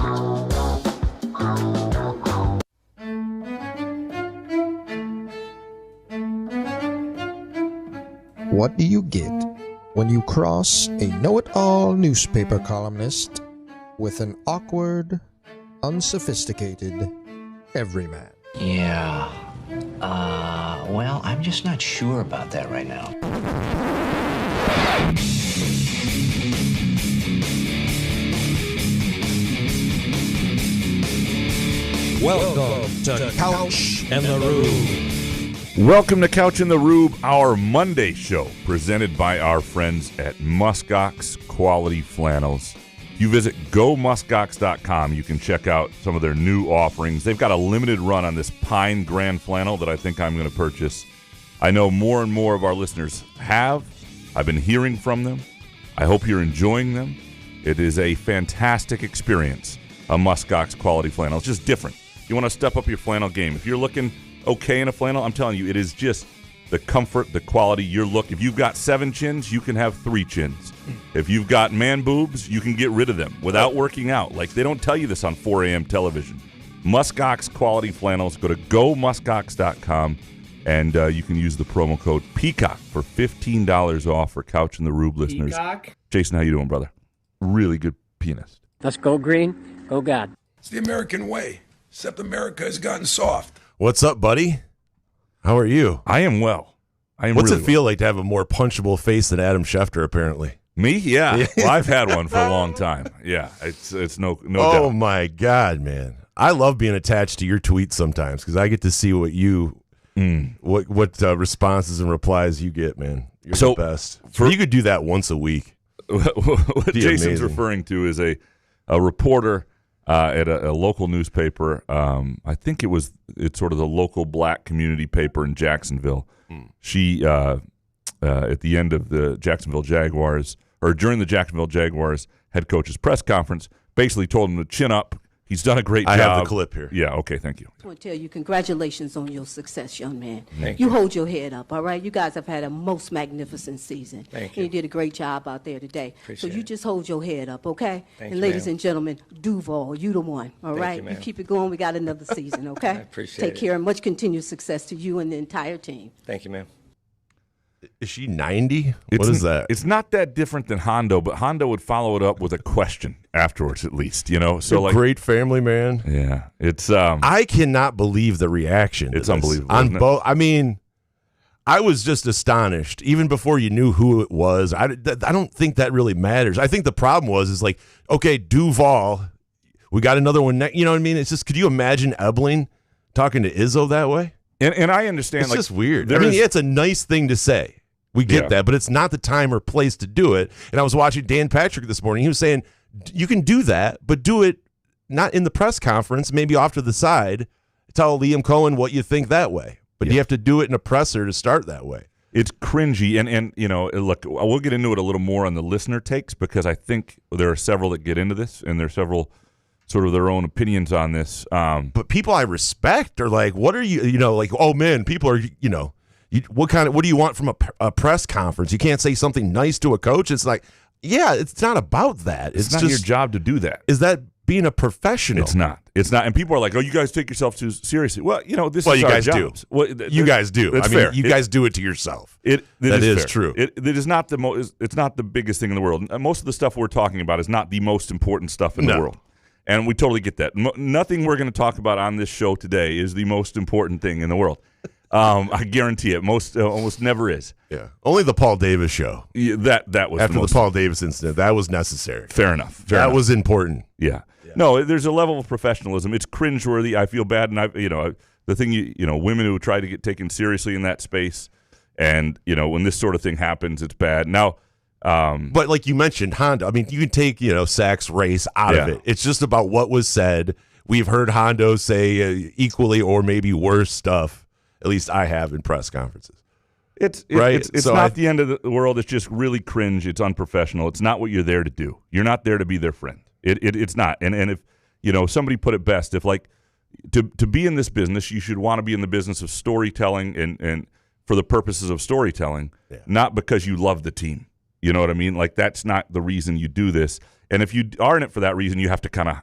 What do you get when you cross a know-it-all newspaper columnist with an awkward, unsophisticated everyman? Yeah. Well, I'm just not sure about that right now. Welcome to Couch and the Rube. Welcome to Couch in the Rube, our Monday show, presented by our friends at Muskox Quality Flannels. If you visit gomuskox.com, you can check out some of their new offerings. They've got a limited run on this Pine Grand Flannel that I think I'm going to purchase. I know more and more of our listeners have. I've been hearing from them. I hope you're enjoying them. It is a fantastic experience, a Muskox Quality Flannel. It's just different. You want to step up your flannel game. If you're looking okay in a flannel, I'm telling you, it is just the comfort, the quality, your look. If you've got 7 chins, you can have 3 chins. If you've got man boobs, you can get rid of them without working out. Like, they don't tell you this on 4 a.m. television. Muskox Quality Flannels. Go to gomuskox.com, and you can use the promo code PEACOCK for $15 off for Couch and the Rube listeners. Peacock. Jason, how you doing, brother? Really good pianist. Let's go green, go God. It's the American way, except America has gotten soft. What's up, buddy? How are you? I am well. What's really it feel like to have a more punchable face than Adam Schefter, apparently? Me? Yeah. Well, I've had one for a long time. Yeah, it's no doubt. Oh, my God, man. I love being attached to your tweets sometimes because I get to see what you what responses and replies you get, man. You're the best. You could do that once a week. What Jason's referring to is a reporter at a local newspaper. I think it's sort of the local black community paper in Jacksonville. She at the end of the Jacksonville Jaguars, or during the Jacksonville Jaguars head coach's press conference, basically told him to chin up. He's done a great job. I have the clip here. Yeah, okay, thank you. I want to tell you, congratulations on your success, young man. Thank you. Hold your head up, all right? You guys have had a most magnificent season. Thank you. And you did a great job out there today. Appreciate so you just hold your head up, okay? Thank and you, ladies ma'am. and gentlemen, Duval, you the one, all right? you, ma'am. keep it going. We got another season, okay? I appreciate Take it. care and much continued success to you and the entire team. Thank you, ma'am. Is she 90? What is that? It's not that different than Hondo, but Hondo would follow it up with a question afterwards, at least, you know? So, You're a great family, man. Yeah, it's I cannot believe the reaction. It's to this. unbelievable, On isn't it? both, I mean, I was just astonished, even before you knew who it was. I don't think that really matters. I think the problem is like, okay, Duval, we got another one. You know what I mean? It's just, could you imagine Ebling talking to Izzo that way? and I understand. It's like, just weird. I mean, it's a nice thing to say. We get that, but it's not the time or place to do it. And I was watching Dan Patrick this morning. He was saying, you can do that, but do it not in the press conference, maybe off to the side. Tell Liam Cohen what you think that way. But you have to do it in a presser to start that way. It's cringy. And you know, look, we'll get into it a little more on the listener takes because I think there are several that get into this, and there are several sort of their own opinions on this. But people I respect are like, what are you, like, oh, man, people are, what do you want from a press conference? You can't say something nice to a coach. It's like, yeah, it's not about that. It's not just your job to do that. Is that being a professional? It's not. And people are like, oh, you guys take yourself too seriously. Well, this is you our guys jobs. do. Well, you guys do. That's I mean, fair. You guys do it to yourself. That is fair. true. It is not it's not the biggest thing in the world. Most of the stuff we're talking about is not the most important stuff in the world. And we totally get that. Nothing we're going to talk about on this show today is the most important thing in the world. I guarantee it. Almost never is. Yeah. Only the Paul Davis show. Yeah, that was after the Paul Davis incident. That was necessary. Fair enough. That was important. Yeah. No, there's a level of professionalism. It's cringeworthy. I feel bad, and the thing women who try to get taken seriously in that space, and when this sort of thing happens, it's bad. Now, but like you mentioned, Hondo. I mean, you can take Sack's race out of it. It's just about what was said. We've heard Hondo say equally or maybe worse stuff. At least I have in press conferences. It's So not the end of the world. It's just really cringe. It's unprofessional. It's not what you're there to do. You're not there to be their friend. It's not. And if somebody put it best, if like to be in this business, you should want to be in the business of storytelling and for the purposes of storytelling, not because you love the team. You know what I mean? Like that's not the reason you do this. And if you are in it for that reason, you have to kind of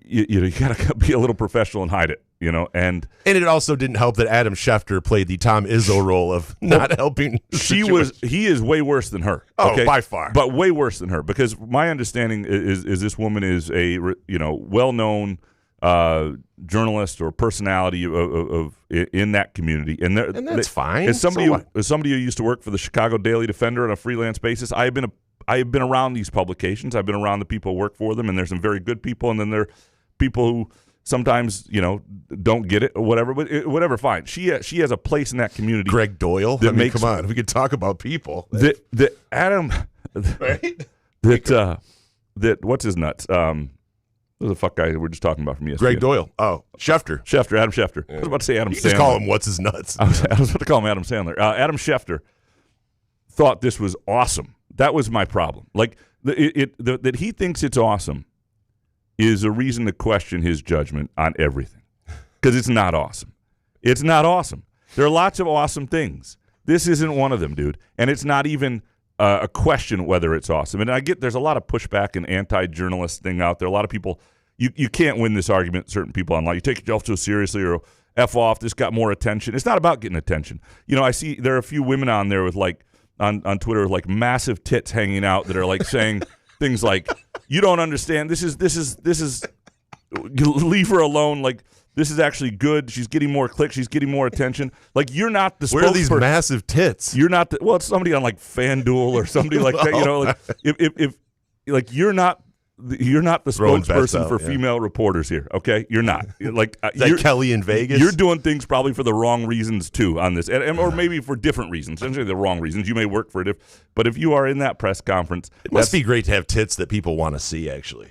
you got to be a little professional and hide it, and it also didn't help that Adam Schefter played the Tom Izzo role of not helping. He is way worse than her. Oh, by far. But way worse than her, because my understanding is this woman is a well-known journalist or personality of in that community, and that's fine. As somebody who used to work for the Chicago Daily Defender on a freelance basis, I have been around these publications. I've been around the people who work for them, and there's some very good people, and then there are people who sometimes don't get it or whatever. But whatever, fine. She has a place in that community. Greg Doyle. Come on, we could talk about people. That Adam, right? That what's his nuts? Who's the fuck guy we were just talking about from ESPN? Greg Doyle. Oh, Schefter. Adam Schefter. Yeah. I was about to say Adam Sandler. Just call him what's his nuts. I was about to call him Adam Sandler. Adam Schefter thought this was awesome. That was my problem. Like that he thinks it's awesome is a reason to question his judgment on everything, because it's not awesome. It's not awesome. There are lots of awesome things. This isn't one of them, dude. And it's not even a question whether it's awesome. And I get there's a lot of pushback and anti-journalist thing out there. A lot of people, you can't win this argument. Certain people online, you take yourself so seriously or F off. This got more attention. It's not about getting attention. I see there are a few women on there with on Twitter with like massive tits hanging out that are like saying things like, you don't understand. This is leave her alone. Like, this is actually good. She's getting more clicks. She's getting more attention. Like, you're not the spokesperson. Where are these massive tits? You're not it's somebody on like FanDuel or somebody like that. Like if like you're not the spokesperson for female reporters here. Okay, you're not. Like you're Kelly in Vegas. You're doing things probably for the wrong reasons too on this, or maybe for different reasons. Essentially, the wrong reasons. You may work for it, but if you are in that press conference, it must be great to have tits that people want to see. Actually.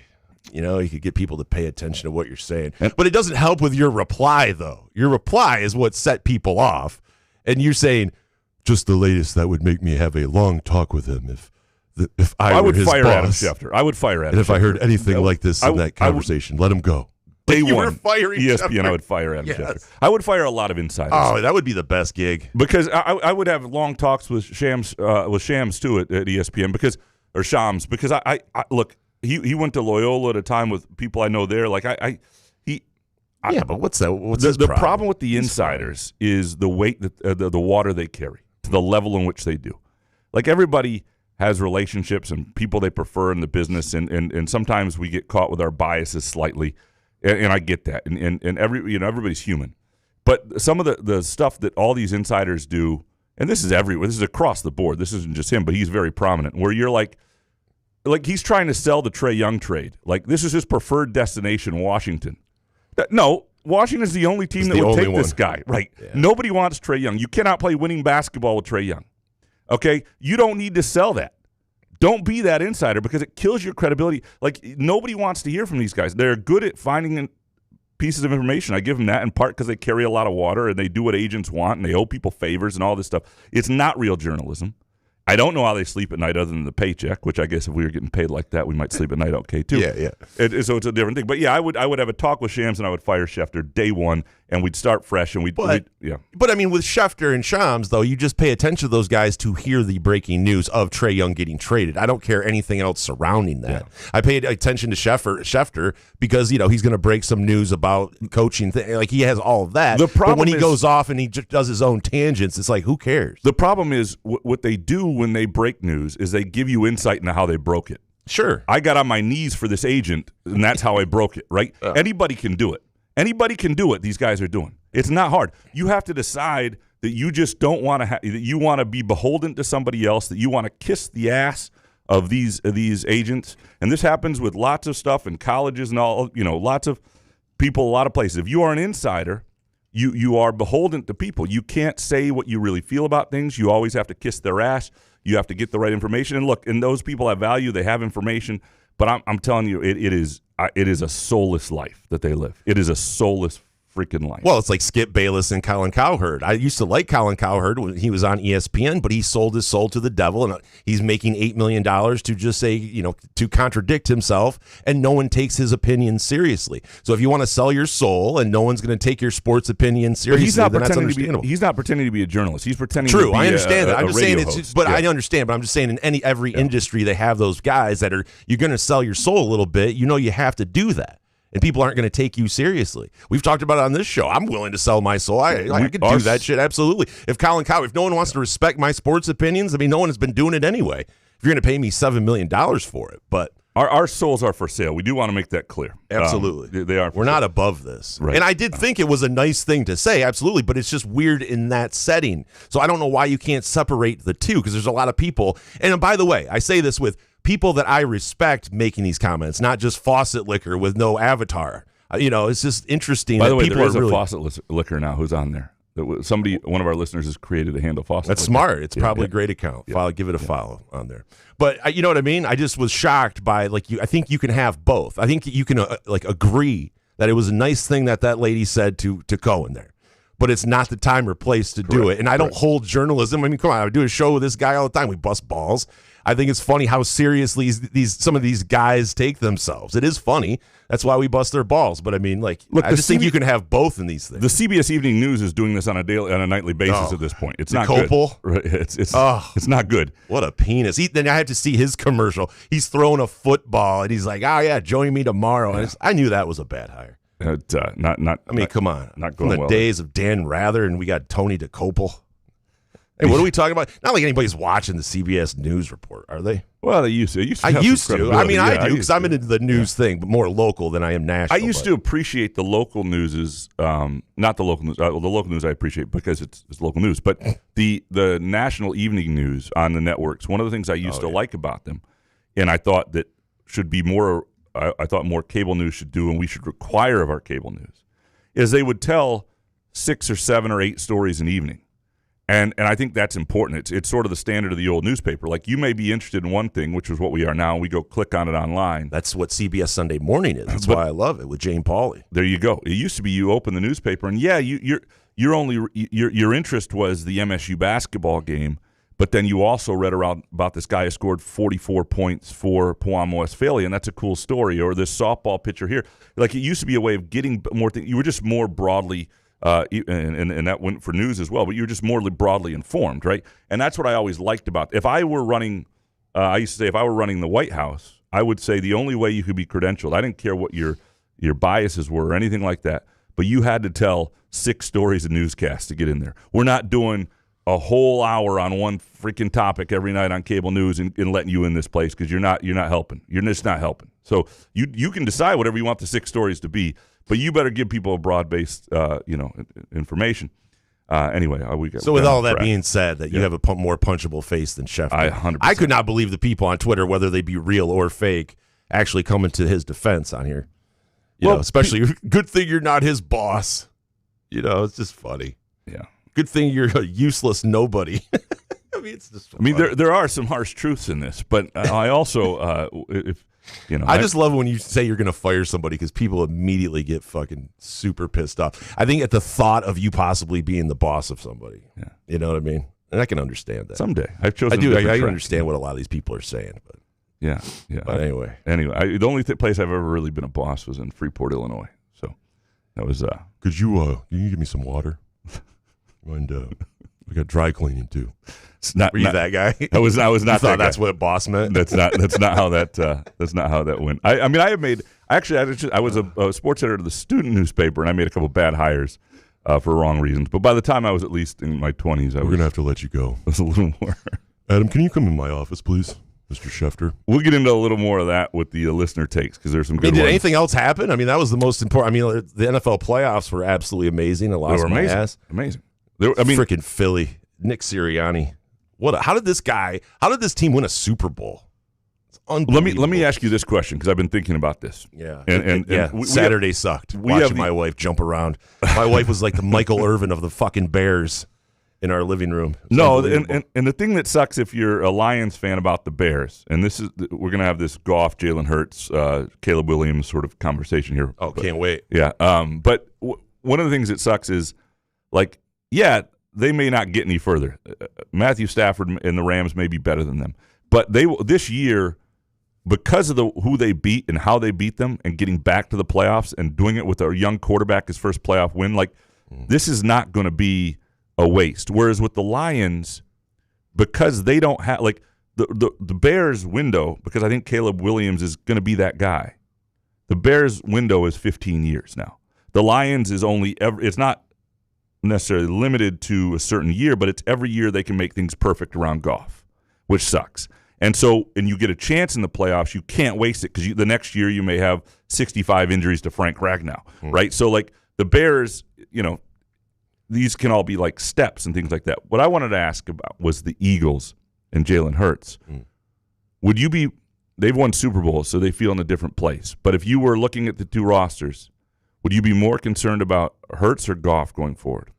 You could get people to pay attention to what you're saying. But it doesn't help with your reply, though. Your reply is what set people off. And you're saying, just the latest, that would make me have a long talk with him if I were his boss. Adam Schefter. I would fire Adam And if Schefter. I heard anything like this in that conversation, let him go. Day you one, were firing ESPN, Schefter. I would fire Adam Schefter. I would fire a lot of insiders. Oh, that would be the best gig. Because I would have long talks with Shams too at ESPN or Shams, because I look. He went to Loyola at a time with people I know there. Like but what's that? What's the problem with the insiders is the weight that the water they carry to the level in which they do. Like, everybody has relationships and people they prefer in the business, and sometimes we get caught with our biases slightly, and I get that. And everybody's human, but some of the stuff that all these insiders do, and this is everywhere. This is across the board. This isn't just him, but he's very prominent. Where you're like he's trying to sell the Trae Young trade. Like, this is his preferred destination, Washington. No, Washington's the only team that would take this guy. Right. Yeah. Nobody wants Trae Young. You cannot play winning basketball with Trae Young. Okay? You don't need to sell that. Don't be that insider, because it kills your credibility. Like, nobody wants to hear from these guys. They're good at finding pieces of information. I give them that in part because they carry a lot of water and they do what agents want and they owe people favors and all this stuff. It's not real journalism. I don't know how they sleep at night other than the paycheck, which I guess if we were getting paid like that, we might sleep at night okay, too. Yeah. So it's a different thing. But, yeah, I would have a talk with Shams and I would fire Schefter day one, and we'd start fresh. And But I mean, with Schefter and Shams, though, you just pay attention to those guys to hear the breaking news of Trae Young getting traded. I don't care anything else surrounding that. Yeah. I paid attention to Schefter because, he's going to break some news about coaching. Like, he has all of that. But when he goes off and he just does his own tangents, it's like, who cares? The problem is what they do when they break news is they give you insight into how they broke it. Sure. I got on my knees for this agent, and that's how I broke it, right? Anybody can do it. Anybody can do what these guys are doing. It's not hard. You have to decide that you just don't want to that you want to be beholden to somebody else, that you want to kiss the ass of these agents. And this happens with lots of stuff in colleges and all, lots of people, a lot of places. If you are an insider, you are beholden to people. You can't say what you really feel about things. You always have to kiss their ass. You have to get the right information. And look, and those people have value. They have information. But I'm telling you, it is a soulless life that they live. It is a soulless freaking life. Well, it's like Skip Bayless and Colin Cowherd. I used to like Colin Cowherd when he was on ESPN, but he sold his soul to the devil, and he's making $8 million to just say, to contradict himself, and no one takes his opinion seriously. So if you want to sell your soul and no one's going to take your sports opinion seriously, then that's understandable. He's not pretending to be a journalist. He's pretending to be I understand that. I'm just saying I understand, but I'm just saying in every industry they have those guys that are, you're going to sell your soul a little bit. You have to do that. and people aren't going to take you seriously. We've talked about it on this show. I'm willing to sell my soul. I could do that shit, absolutely. If no one wants to respect my sports opinions, I mean, no one has been doing it anyway. If you're going to pay me $7 million for it, but our souls are for sale. We do want to make that clear. Absolutely. They are. We're not above this. Right. And I did think it was a nice thing to say, absolutely, but it's just weird in that setting. So I don't know why you can't separate the two, because there's a lot of people. And by the way, I say this with people that I respect making these comments, not just faucet liquor with no avatar. It's just interesting. By the way, people there is are a faucet liquor now who's on there. One of our listeners has created a handle faucet. That's smart. It's probably a great account. Give it a follow on there. But you know what I mean? I just was shocked by I think you can have both. I think you can agree that it was a nice thing that lady said to go in there. But it's not the time or place to do it. And I don't hold journalism. I mean, come on, I do a show with this guy all the time. We bust balls. I think it's funny how seriously some of these guys take themselves. It is funny. That's why we bust their balls. But I mean, I just think you can have both in these things. The CBS Evening News is doing this on a nightly basis at this point. It's not Copel? Good. It's not good. What a penis! Then I have to see his commercial. He's throwing a football, and he's like, "Oh yeah, join me tomorrow." And I knew that was a bad hire. Come on. Not going From the days of Dan Rather, and we got Tony DeCopel. Hey, what are we talking about? Not like anybody's watching the CBS News report, are they? Well, they used to. I used to. I mean, I do because I'm into the news thing, but more local than I am national. I used to appreciate the local news not the local news. The local news I appreciate because it's local news, but the national evening news on the networks. One of the things I used to like about them, and I thought that should be more. I thought more cable news should do, and we should require of our cable news, is they would tell 6 or 7 or 8 stories an evening. And I think that's important. It's sort of the standard of the old newspaper. Like, you may be interested in one thing, which is what we are now, and we go click on it online. That's what CBS Sunday Morning is. That's why I love it with Jane Pauley. There you go. It used to be you open the newspaper, and your interest was the MSU basketball game, but then you also read about this guy who scored 44 points for Pewamo Westphalia, and that's a cool story. Or this softball pitcher here. Like, it used to be a way of getting more things. You were just more broadly. And that went for news as well, but you're just more broadly informed, right? And that's what I always liked about it. If I were running, I used to say, if I were running the White House, I would say the only way you could be credentialed, I didn't care what your biases were or anything like that, but you had to tell 6 stories of newscasts to get in there. We're not doing a whole hour on one freaking topic every night on cable news and letting you in this place because you're not helping. You're just not helping. So you can decide whatever you want the 6 stories to be. But you better give people a broad-based, information. Anyway, so with all that being said, that you have a more punchable face than Schefter. I could not believe the people on Twitter, whether they be real or fake, actually coming to his defense on here. Especially good thing you're not his boss. It's just funny. Yeah. Good thing you're a useless nobody. I mean, it's just. Funny. There are some harsh truths in this, but I also I just love when you say you're going to fire somebody because people immediately get fucking super pissed off. I think at the thought of you possibly being the boss of somebody. Yeah. You know what I mean? And I can understand that. Someday. I've chosen. I do. I understand what a lot of these people are saying. But yeah. But anyway. The only place I've ever really been a boss was in Freeport, Illinois. So that was. Could you give me some water? And we got dry cleaning too. Were you that guy? I was not that guy. That's what a boss meant. That's not how that went. I was a sports editor of the student newspaper, and I made a couple bad hires for wrong reasons. But by the time I was at least in my 20s, we're gonna have to let you go. I was a little more. Adam, can you come in my office, please, Mr. Schefter? We'll get into a little more of that with the listener takes because there's some good. Did anything else happen? I mean, that was the most important. I mean, the NFL playoffs were absolutely amazing. I lost my ass. Amazing. Freaking Philly, Nick Sirianni. How did this team win a Super Bowl? It's unbelievable. Let me ask you this question because I've been thinking about this. Yeah. And Saturday sucked. Watching my wife jump around. My wife was like the Michael Irvin of the fucking Bears in our living room. No, and the thing that sucks if you're a Lions fan about the Bears, and we're gonna have this Goff, Jalen Hurts, Caleb Williams sort of conversation here. Oh, can't wait. Yeah. But one of the things that sucks is they may not get any further. Matthew Stafford and the Rams may be better than them. But this year, because of who they beat and how they beat them and getting back to the playoffs and doing it with a young quarterback, his first playoff win, this is not going to be a waste. Whereas with the Lions, because they don't have the Bears window, because I think Caleb Williams is going to be that guy. The Bears' window is 15 years now. The Lions is only it's not necessarily limited to a certain year, but it's every year they can make things perfect around Goff, which sucks. And you get a chance in the playoffs, you can't waste it because the next year you may have 65 injuries to Frank Ragnow, right? So, like, the Bears, these can all be like steps and things like that. What I wanted to ask about was the Eagles and Jalen Hurts. Would you be – they've won Super Bowls, so they feel in a different place. But if you were looking at the two rosters, would you be more concerned about Hurts or Goff going forward?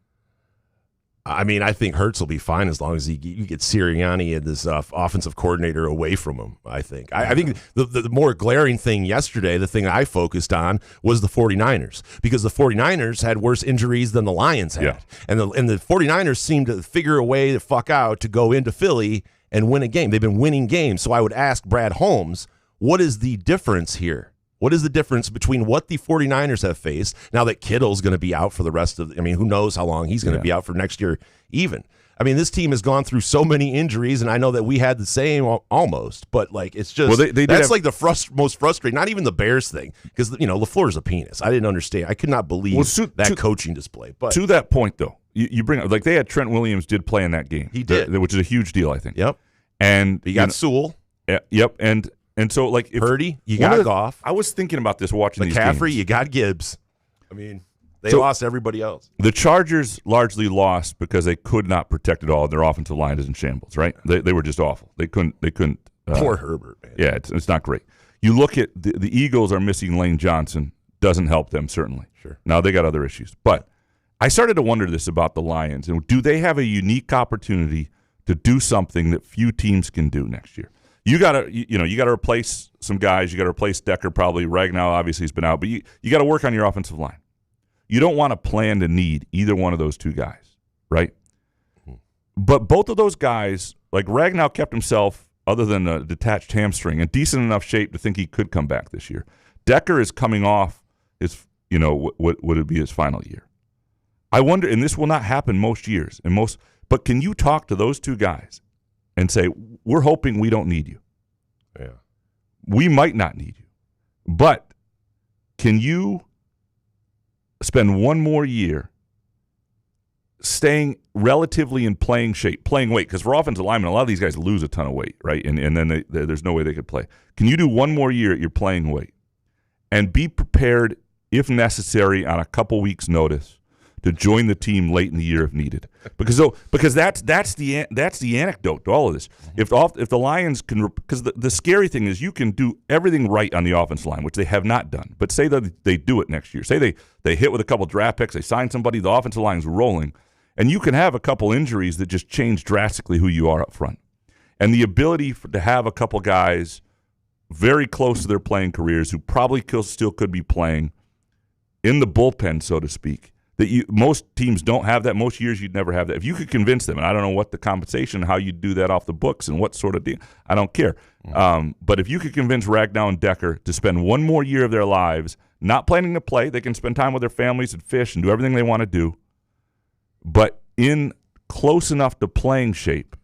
I mean, I think Hurts will be fine as long as you get Sirianni and this offensive coordinator away from him, I think. I think the more glaring thing yesterday, the thing I focused on, was the 49ers. Because the 49ers had worse injuries than the Lions had. Yeah. And the 49ers seemed to figure a way to fuck out to go into Philly and win a game. They've been winning games. So I would ask Brad Holmes, what is the difference here? What is the difference between what the 49ers have faced now that Kittle's going to be out for the rest of – I mean, who knows how long he's going to be out for next year even. I mean, this team has gone through so many injuries, and I know that we had the same almost, but, like, it's just that's like the most frustrating – not even the Bears thing because, LaFleur's a penis. I didn't understand. I could not believe that coaching display. But to that point, though, you bring up – like, they had Trent Williams did play in that game. He did. Which is a huge deal, I think. Yep. And you got Sewell. Yep, and so, like, if Purdy, you got Goff. I was thinking about this watching these McCaffrey, games. You got Gibbs. I mean, they lost everybody else. The Chargers largely lost because they could not protect it all. Their offensive line is in shambles, right? They were just awful. They couldn't. Poor Herbert, man. Yeah, it's not great. You look at the Eagles are missing Lane Johnson. Doesn't help them, certainly. Sure. Now they got other issues. But I started to wonder this about the Lions. And do they have a unique opportunity to do something that few teams can do next year? You gotta replace some guys. You gotta replace Decker probably. Ragnow obviously has been out, but you got to work on your offensive line. You don't want to plan to need either one of those two guys, right? But both of those guys, like Ragnow, kept himself, other than a detached hamstring, in decent enough shape to think he could come back this year. Decker is coming off his, what would it be his final year? I wonder, and this will not happen most years, but can you talk to those two guys and say, we're hoping we don't need you? Yeah. We might not need you. But can you spend one more year staying relatively in playing shape, playing weight? Because for offensive linemen, a lot of these guys lose a ton of weight, right? And then there's no way they could play. Can you do one more year at your playing weight and be prepared, if necessary, on a couple weeks' notice to join the team late in the year if needed? Because that's the anecdote to all of this. If the Lions can, because the scary thing is you can do everything right on the offensive line, which they have not done. But say that they do it next year. Say they hit with a couple draft picks, they sign somebody, the offensive line's rolling, and you can have a couple injuries that just change drastically who you are up front. And the ability to have a couple guys very close to their playing careers who probably still could be playing in the bullpen, so to speak. Most teams don't have that. Most years you'd never have that. If you could convince them, and I don't know what the compensation, how you do that off the books and what sort of deal, I don't care. But if you could convince Ragnow and Decker to spend one more year of their lives not planning to play, they can spend time with their families and fish and do everything they want to do, but in close enough to playing shape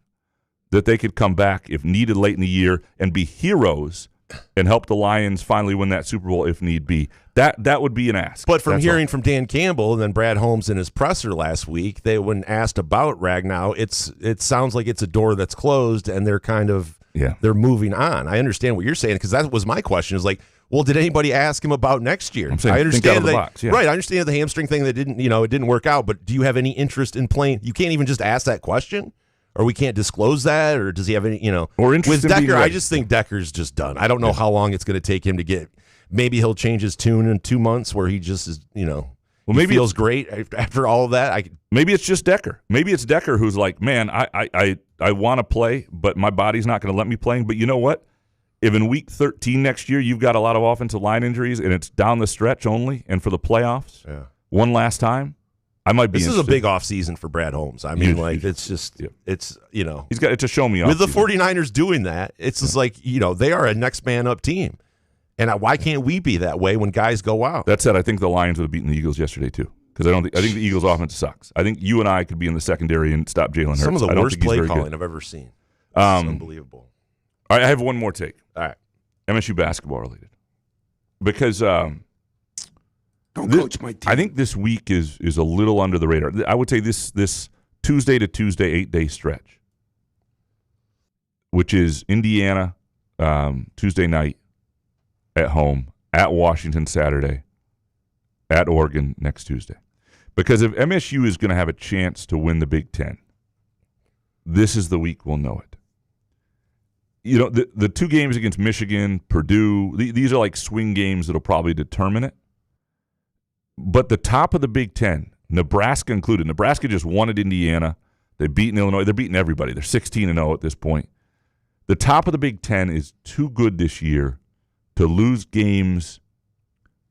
that they could come back if needed late in the year and be heroes and help the Lions finally win that Super Bowl if need be. That would be an ask. But from hearing from Dan Campbell and then Brad Holmes in his presser last week, when asked about Ragnow, it sounds like it's a door that's closed and they're kind of they're moving on. I understand what you're saying because that was my question. Is like, well, did anybody ask him about next year? I'm saying, I understand think out of the box, yeah. Right. I understand the hamstring thing that didn't it didn't work out. But do you have any interest in playing? You can't even just ask that question. Or we can't disclose that, or does he have any, Or interest with in being Decker, ready. I just think Decker's just done. I don't know how long it's going to take him to get. Maybe he'll change his tune in 2 months where he just is, well, maybe he feels great after all of that. Maybe it's just Decker. Maybe it's Decker who's like, man, I want to play, but my body's not going to let me play. But you know what? If in week 13 next year you've got a lot of offensive line injuries and it's down the stretch only and for the playoffs, one last time, I might be. This is a big offseason for Brad Holmes. I mean, it's just, it's it's a show me off. With the 49ers doing that, it's just like, they are a next man up team. And why can't we be that way when guys go out? That said, I think the Lions would have beaten the Eagles yesterday too. Because I think the Eagles' offense sucks. I think you and I could be in the secondary and stop Jalen Hurts. Some of the worst play calling good. I've ever seen. It's unbelievable. All right, I have one more take. All right. MSU basketball related. because Don't coach my team. I think this week is a little under the radar. I would say this Tuesday to Tuesday 8-day stretch, which is Indiana Tuesday night at home, at Washington Saturday, at Oregon next Tuesday. Because if MSU is going to have a chance to win the Big Ten, this is the week we'll know it. You know, the two games against Michigan, Purdue, these are like swing games that'll probably determine it. But the top of the Big Ten, Nebraska included, Nebraska just won at Indiana. They've beaten Illinois. They're beating everybody. They're 16-0 at this point. The top of the Big Ten is too good this year to lose games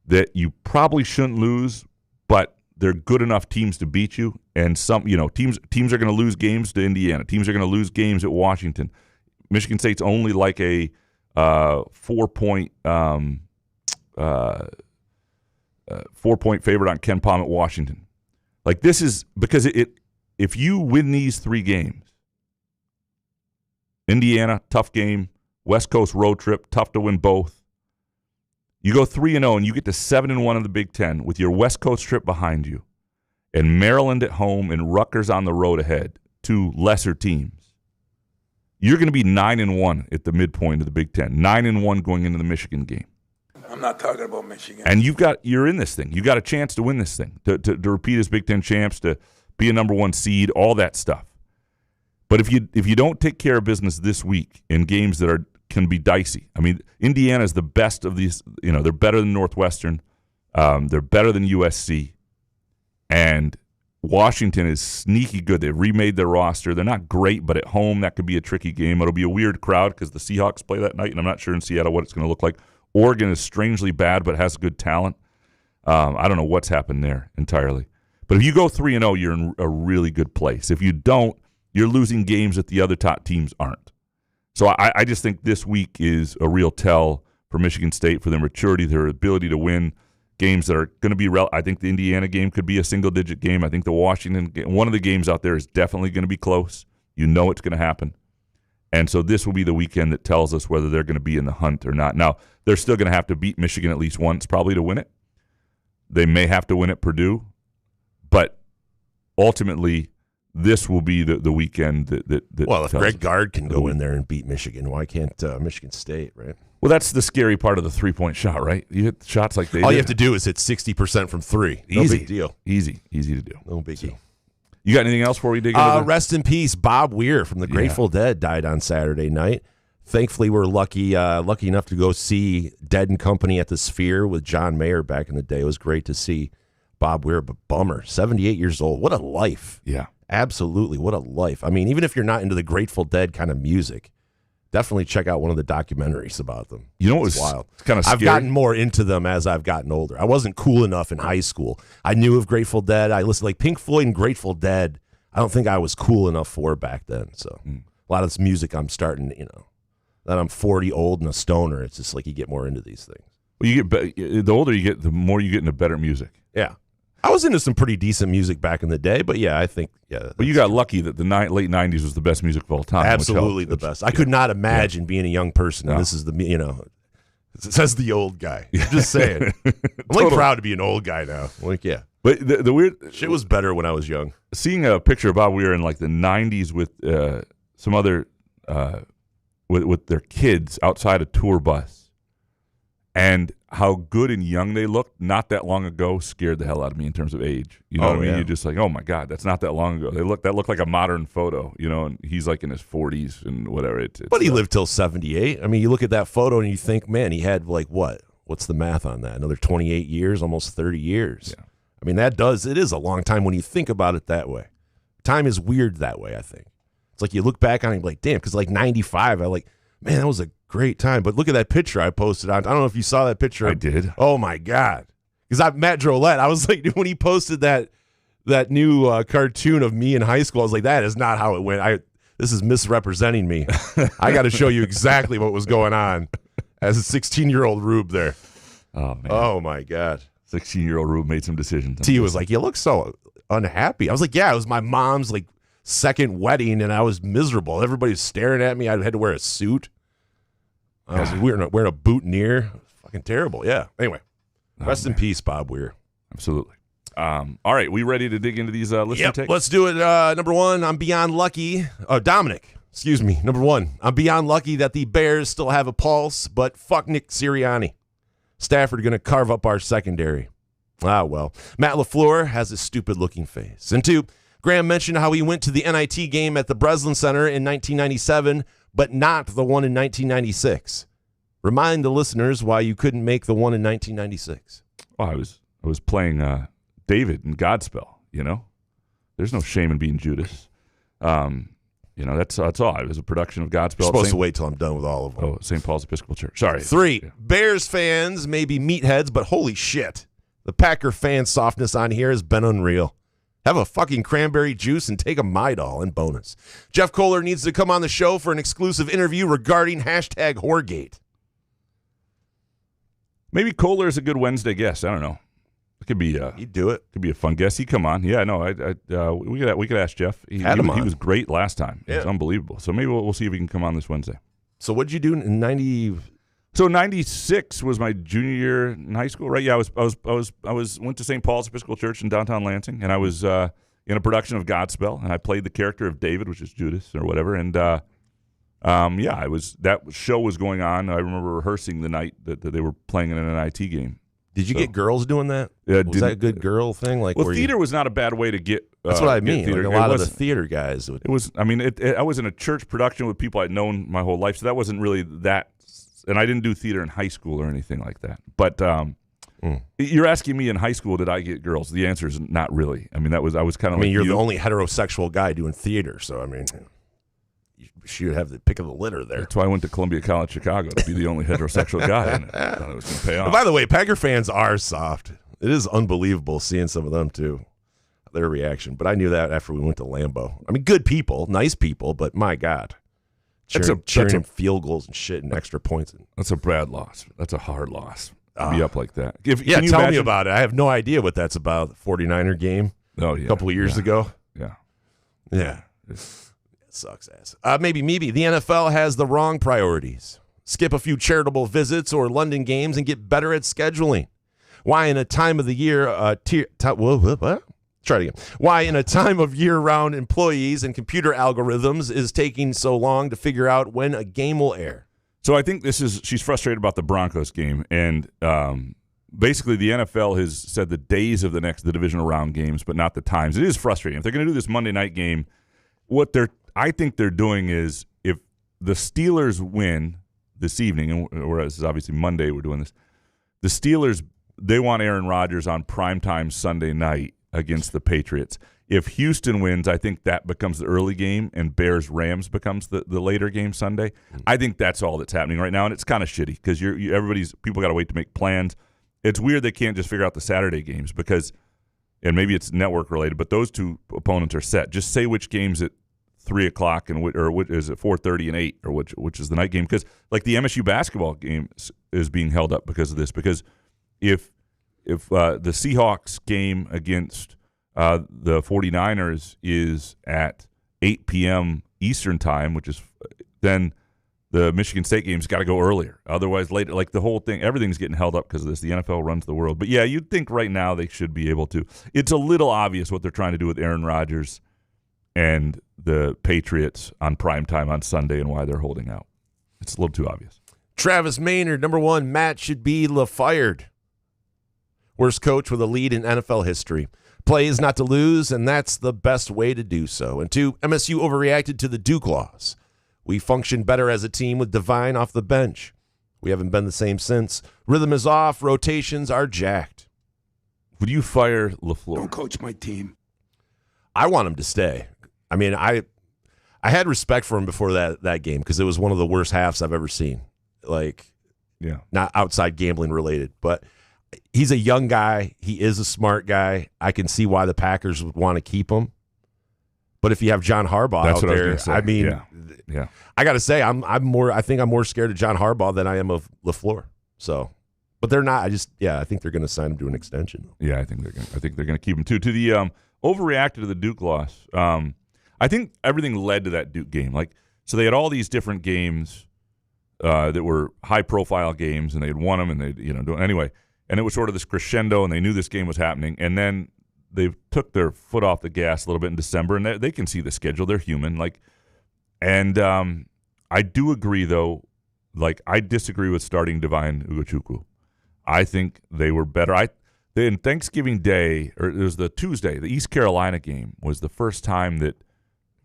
that you probably shouldn't lose, but they're good enough teams to beat you. And some, teams are going to lose games to Indiana. Teams are going to lose games at Washington. Michigan State's only like a 4-point favorite on Ken Pom at Washington. Like this is because if you win these three games, Indiana, tough game, West Coast road trip, tough to win both. You go 3-0 and you get to 7-1 in the Big Ten with your West Coast trip behind you, and Maryland at home and Rutgers on the road ahead, two lesser teams. You're going to be 9-1 at the midpoint of the Big Ten, 9-1 going into the Michigan game. I'm not talking about Michigan. And you're in this thing. You got a chance to win this thing, to repeat as Big Ten champs, to be a number one seed, all that stuff. But if you don't take care of business this week in games that can be dicey, I mean, Indiana is the best of these. They're better than Northwestern. They're better than USC, and Washington is sneaky good. They've remade their roster. They're not great, but at home that could be a tricky game. It'll be a weird crowd because the Seahawks play that night, and I'm not sure in Seattle what it's going to look like. Oregon is strangely bad but has good talent. I don't know what's happened there entirely. But if you go 3-0, you're in a really good place. If you don't, you're losing games that the other top teams aren't. So I just think this week is a real tell for Michigan State, for their maturity, their ability to win games that are going to be I think the Indiana game could be a single-digit game. I think the Washington game, one of the games out there is definitely going to be close. You know it's going to happen. And so this will be the weekend that tells us whether they're going to be in the hunt or not. Now, they're still going to have to beat Michigan at least once probably to win it. They may have to win at Purdue. But ultimately, this will be the weekend that well, if Greg Gard can go in there and beat Michigan, why can't Michigan State, right? Well, that's the scary part of the three-point shot, right? You hit shots like they All did. you have to do is hit 60% from three. No Easy. big deal. Easy to do. No biggie. You got anything else before we dig into rest in peace, Bob Weir from the Grateful Dead died on Saturday night. Thankfully, we're lucky enough to go see Dead and Company at the Sphere with John Mayer back in the day. It was great to see Bob Weir, but bummer. 78 years old. What a life. Yeah. Absolutely. What a life. I mean, even if you're not into the Grateful Dead kind of music, definitely check out one of the documentaries about them. You know what was wild? Kind of scary. I've gotten more into them as I've gotten older. I wasn't cool enough in high school. I knew of Grateful Dead. I listened like Pink Floyd and Grateful Dead. I don't think I was cool enough for back then. So a lot of this music I'm starting, that I'm 40, old, and a stoner. It's just like you get more into these things. Well, the older you get, the more you get into better music. Yeah. I was into some pretty decent music back in the day, but yeah, I think, yeah. But you got lucky that the late 90s was the best music of all time. Absolutely the best. I could not imagine being a young person, and this is it says the old guy. I'm just saying. I'm like proud to be an old guy now. Like, yeah. But the weird shit was better when I was young. Seeing a picture of Bob Weir in like the 90s with some other, with their kids outside a tour bus, and how good and young they looked not that long ago scared the hell out of me in terms of age. You know what I mean? Yeah. You're just like, oh my God, that's not that long ago. That looked like a modern photo, and he's like in his 40s and whatever. But he lived till 78. I mean, you look at that photo and you think, man, he had like what? What's the math on that? Another 28 years, almost 30 years. Yeah. I mean, it is a long time when you think about it that way. Time is weird that way, I think. It's like you look back on it and you're like, damn, because like 95, man, that was a great time. But look at that picture I posted on. I don't know if you saw that picture. I did. Oh my God. Because I've met Drolette. I was like, when he posted that new cartoon of me in high school, I was like, that is not how it went. This is misrepresenting me. I got to show you exactly what was going on as a 16-year-old Rube there. Oh, man. Oh, my God. 16-year-old Rube made some decisions. T was like, you look so unhappy. I was like, yeah, it was my mom's like second wedding, and I was miserable. Everybody was staring at me. I had to wear a suit. I was wearing a boutonniere. Fucking terrible, yeah. Anyway, rest in peace, Bob Weir. Absolutely. All right, we ready to dig into these listener takes? Let's do it. Number one, I'm beyond lucky. Dominic, excuse me. Number one, I'm beyond lucky that the Bears still have a pulse, but fuck Nick Sirianni. Stafford going to carve up our secondary. Ah, well. Matt LaFleur has a stupid-looking face. And two, Graham mentioned how he went to the NIT game at the Breslin Center in 1997, but not the one in 1996. Remind the listeners why you couldn't make the one in 1996. Well, I was playing David in Godspell, you know? There's no shame in being Judas. You know, that's all. It was a production of Godspell. You're supposed to wait till I'm done with all of them. Oh, St. Paul's Episcopal Church. Sorry. 3, Yeah. Bears fans may be meatheads, but holy shit. The Packer fan softness on here has been unreal. Have a fucking cranberry juice and take a Midol in bonus. Jeff Kohler needs to come on the show for an exclusive interview regarding #Whoregate. Maybe Kohler is a good Wednesday guest. I don't know. It could be. He'd do it. Could be a fun guest. He'd come on. Yeah, no. We could ask Jeff. He was great last time. It was unbelievable. So maybe we'll see if he can come on this Wednesday. So what did you do in 90? So 96 was my junior year in high school, right? Yeah, I went to St. Paul's Episcopal Church in downtown Lansing, and I was in a production of Godspell, and I played the character of David, which is Judas or whatever, and that show was going on. I remember rehearsing the night that they were playing in an NIT game. Did you get girls doing that? Was that a good girl thing? Like, well, theater was not a bad way to get. That's what I mean. Like a lot of the theater guys. It was. I mean, I was in a church production with people I'd known my whole life, so that wasn't really that. And I didn't do theater in high school or anything like that. But you're asking me in high school, did I get girls? The answer is not really. I mean, I was kind of. I mean, you're the only heterosexual guy doing theater, so I mean. You should have the pick of the litter there. That's why I went to Columbia College, Chicago, to be the only heterosexual guy in it. I thought it was going to pay off. By the way, Packer fans are soft. It is unbelievable seeing some of them, too, their reaction. But I knew that after we went to Lambeau. I mean, good people, nice people, but my God. Cheering field goals and shit and extra points. That's a bad loss. That's a hard loss to be up like that. Tell me about it. I have no idea what that's about. The 49er game a couple of years ago. Yeah. Sucks ass. Maybe the NFL has the wrong priorities. Skip a few charitable visits or London games and get better at scheduling. Why in a time of the year Try it again. Why in a time of year-round employees and computer algorithms is taking so long to figure out when a game will air? So I think she's frustrated about the Broncos game, and basically the NFL has said the days of the divisional round games, but not the times. It is frustrating. If they're going to do this Monday night game, I think they're doing is if the Steelers win this evening, and this is obviously Monday we're doing this, the Steelers, they want Aaron Rodgers on primetime Sunday night against the Patriots. If Houston wins, I think that becomes the early game, and Bears-Rams becomes the later game Sunday. I think that's all that's happening right now, and it's kind of shitty because people got to wait to make plans. It's weird they can't just figure out the Saturday games because, and maybe it's network related, but those two opponents are set. Just say which games at 3 o'clock or which is it 4:30 and 8 or which is the night game, because like the MSU basketball game is being held up because of this, because if the Seahawks game against the 49ers is at 8 p.m. Eastern time, which is then the Michigan State game's got to go earlier. Otherwise, later, like the whole thing, everything's getting held up because of this. The NFL runs the world. But yeah, you'd think right now they should be able to. It's a little obvious what they're trying to do with Aaron Rodgers and the Patriots on primetime on Sunday and why they're holding out. It's a little too obvious. Travis Maynard, number one, Matt should be fired. Worst coach with a lead in NFL history. Plays not to lose, and that's the best way to do so. And 2, MSU overreacted to the Duke loss. We function better as a team with Devine off the bench. We haven't been the same since. Rhythm is off. Rotations are jacked. Would you fire LaFleur? Don't coach my team. I want him to stay. I mean, I had respect for him before that game because it was one of the worst halves I've ever seen. Like, yeah, not outside gambling related, but he's a young guy. He is a smart guy. I can see why the Packers would want to keep him. But if you have John Harbaugh out there, I mean, yeah. I got to say, I think I'm more scared of John Harbaugh than I am of LaFleur. So, but they're not. I think they're going to sign him to an extension. Yeah, I think they're going to keep him too. To the overreacted to the Duke loss. I think everything led to that Duke game. Like, so they had all these different games that were high-profile games, and they'd won them, and anyway. And it was sort of this crescendo, and they knew this game was happening. And then they took their foot off the gas a little bit in December, and they can see the schedule. They're human. I do agree, though. I disagree with starting Divine Ugochukwu. I think they were better. In Thanksgiving Day, or it was the Tuesday, the East Carolina game was the first time that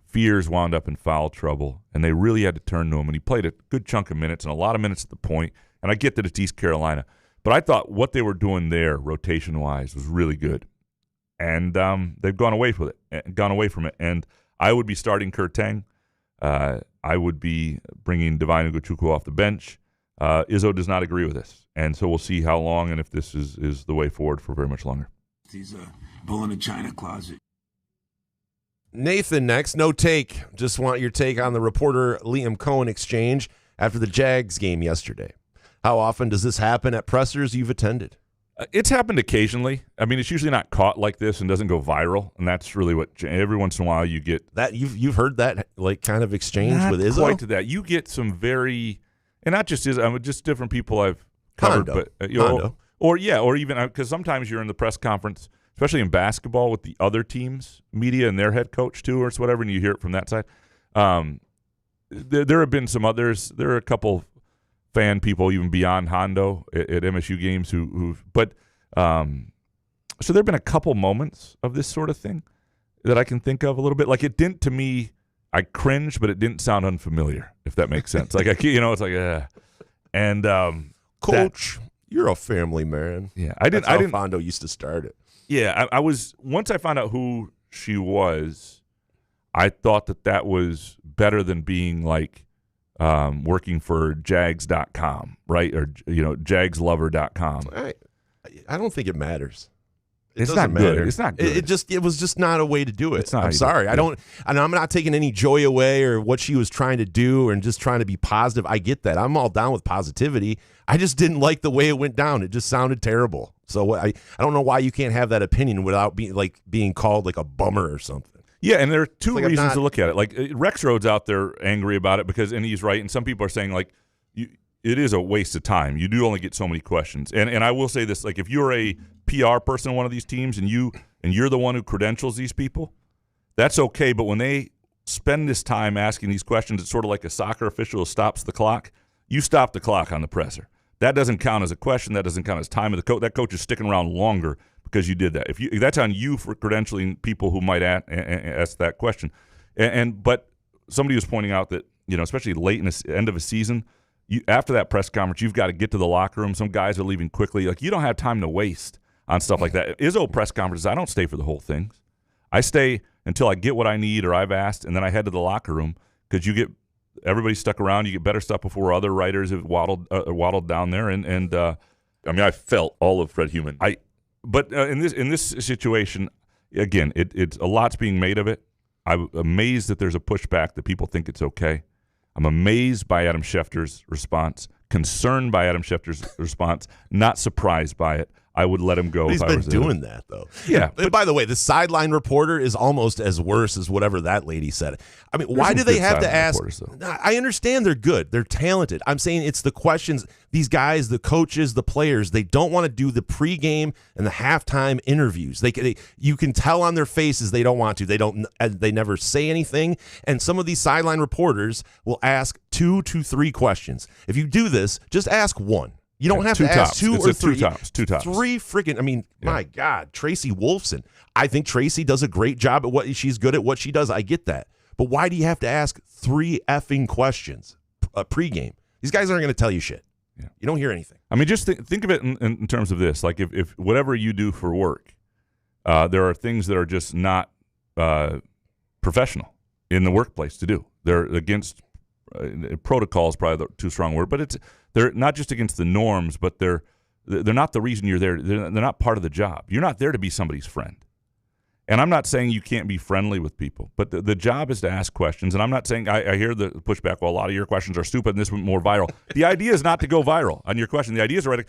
Fears wound up in foul trouble, and they really had to turn to him. And he played a good chunk of minutes, and a lot of minutes at the point. And I get that it's East Carolina. But I thought what they were doing there, rotation-wise, was really good. And they've gone away from it. And I would be starting Kurt Tang. I would be bringing Divine Ugochukwu off the bench. Izzo does not agree with this. And so we'll see how long and if this is the way forward for very much longer. He's a bull in a china closet. Nathan next. No take. Just want your take on the reporter Liam Cohen exchange after the Jags game yesterday. How often does this happen at pressers you've attended? It's happened occasionally. I mean, it's usually not caught like this and doesn't go viral, and that's really what every once in a while you get. That you've heard that kind of exchange not with Izzo? Quite to that. You get some very, and not just Izzo, just different people I've covered, Hondo. or even because sometimes you're in the press conference, especially in basketball with the other teams, media and their head coach too, or whatever, and you hear it from that side. There have been some others. There are a couple fan people even beyond Hondo at MSU games so there have been a couple moments of this sort of thing that I can think of a little bit. It didn't, to me, I cringed, but it didn't sound unfamiliar, if that makes sense. It's and Coach, you're a family man. Yeah, That's how Hondo used to start it. Yeah, I was, once I found out who she was, I thought that was better than being working for Jags.com, right? Or, Jagslover.com. I don't think it matters. It's not good. It's not good. It was just not a way to do it. It's not. I'm sorry. I'm not taking any joy away or what she was trying to do and just trying to be positive. I get that. I'm all down with positivity. I just didn't like the way it went down. It just sounded terrible. So I don't know why you can't have that opinion without being called a bummer or something. Yeah, and there are two reasons to look at it. Rex Rhodes out there angry about it and he's right, and some people are saying it is a waste of time. You do only get so many questions. And I will say this, if you're a PR person on one of these teams and you're the one who credentials these people, that's okay, but when they spend this time asking these questions, it's sort of like a soccer official who stops the clock. You stop the clock on the presser. That doesn't count as a question. That doesn't count as time of the coach. That coach is sticking around longer because you did that. If that's on you for credentialing people who might ask that question. But somebody was pointing out that, especially late in the end of a season, after that press conference, you've got to get to the locker room. Some guys are leaving quickly. You don't have time to waste on stuff like that. Izzo press conferences, I don't stay for the whole thing. I stay until I get what I need or I've asked, and then I head to the locker room because everybody's stuck around. You get better stuff before other writers have waddled down there. I felt all of Fred Human. But in this situation, again, it's a lot's being made of it. I'm amazed that there's a pushback that people think it's okay. I'm amazed by Adam Schefter's response, concerned by Adam Schefter's response, not surprised by it. I would let him go. He's been doing that, though. Yeah. But by the way, the sideline reporter is almost as worse as whatever that lady said. I mean, why do they have to ask? I understand they're good. They're talented. I'm saying it's the questions. These guys, the coaches, the players, they don't want to do the pregame and the halftime interviews. You can tell on their faces they don't want to. They never say anything. And some of these sideline reporters will ask 2 to 3 questions. If you do this, just ask one. You don't have to ask 2 or 3. Two tops. 3 freaking, my God, Tracy Wolfson. I think Tracy does a great job at she's good at what she does. I get that. But why do you have to ask 3 effing questions pregame? These guys aren't going to tell you shit. Yeah. You don't hear anything. Just think of it in terms of this. If whatever you do for work, there are things that are just not professiontional in the workplace to do. They're against protocol is probably the too strong word, but they're not just against the norms, but they're not the reason you're there. They're not part of the job. You're not there to be somebody's friend. And I'm not saying you can't be friendly with people, but the job is to ask questions. And I'm not saying I hear the pushback, well, a lot of your questions are stupid and this went more viral. The idea is not to go viral on your question. The idea is right.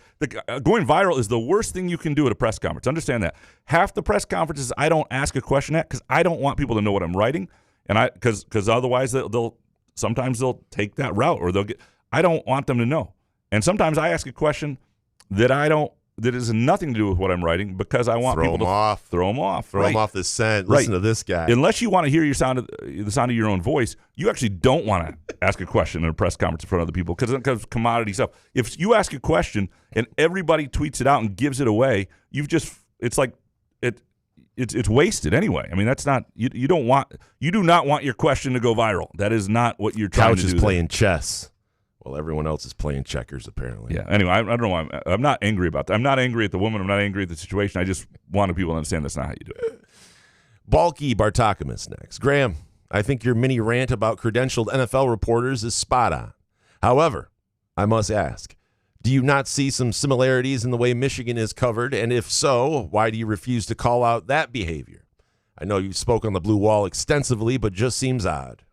Going viral is the worst thing you can do at a press conference. Understand that. Half the press conferences I don't ask a question at because I don't want people to know what I'm writing, and because otherwise they'll sometimes they'll take that route or they'll get. I don't want them to know. And sometimes I ask a question that has nothing to do with what I'm writing because I want people to throw them off. Throw them off the scent. Listen to this guy. Unless you want to hear the sound of your own voice, you actually don't want to ask a question in a press conference in front of other people because commodity stuff. If you ask a question and everybody tweets it out and gives it away, it's wasted anyway. I mean, that's not you do not want your question to go viral. That is not what you're trying to do. Couch is playing chess. Well, everyone else is playing checkers, apparently. Yeah. Anyway, I don't know why I'm not angry about that. I'm not angry at the woman. I'm not angry at the situation. I just wanted people to understand that's not how you do it. Balky Bartakamis next. Graham, I think your mini rant about credentialed NFL reporters is spot on. However, I must ask, do you not see some similarities in the way Michigan is covered? And if so, why do you refuse to call out that behavior? I know you spoke on the blue wall extensively, but just seems odd.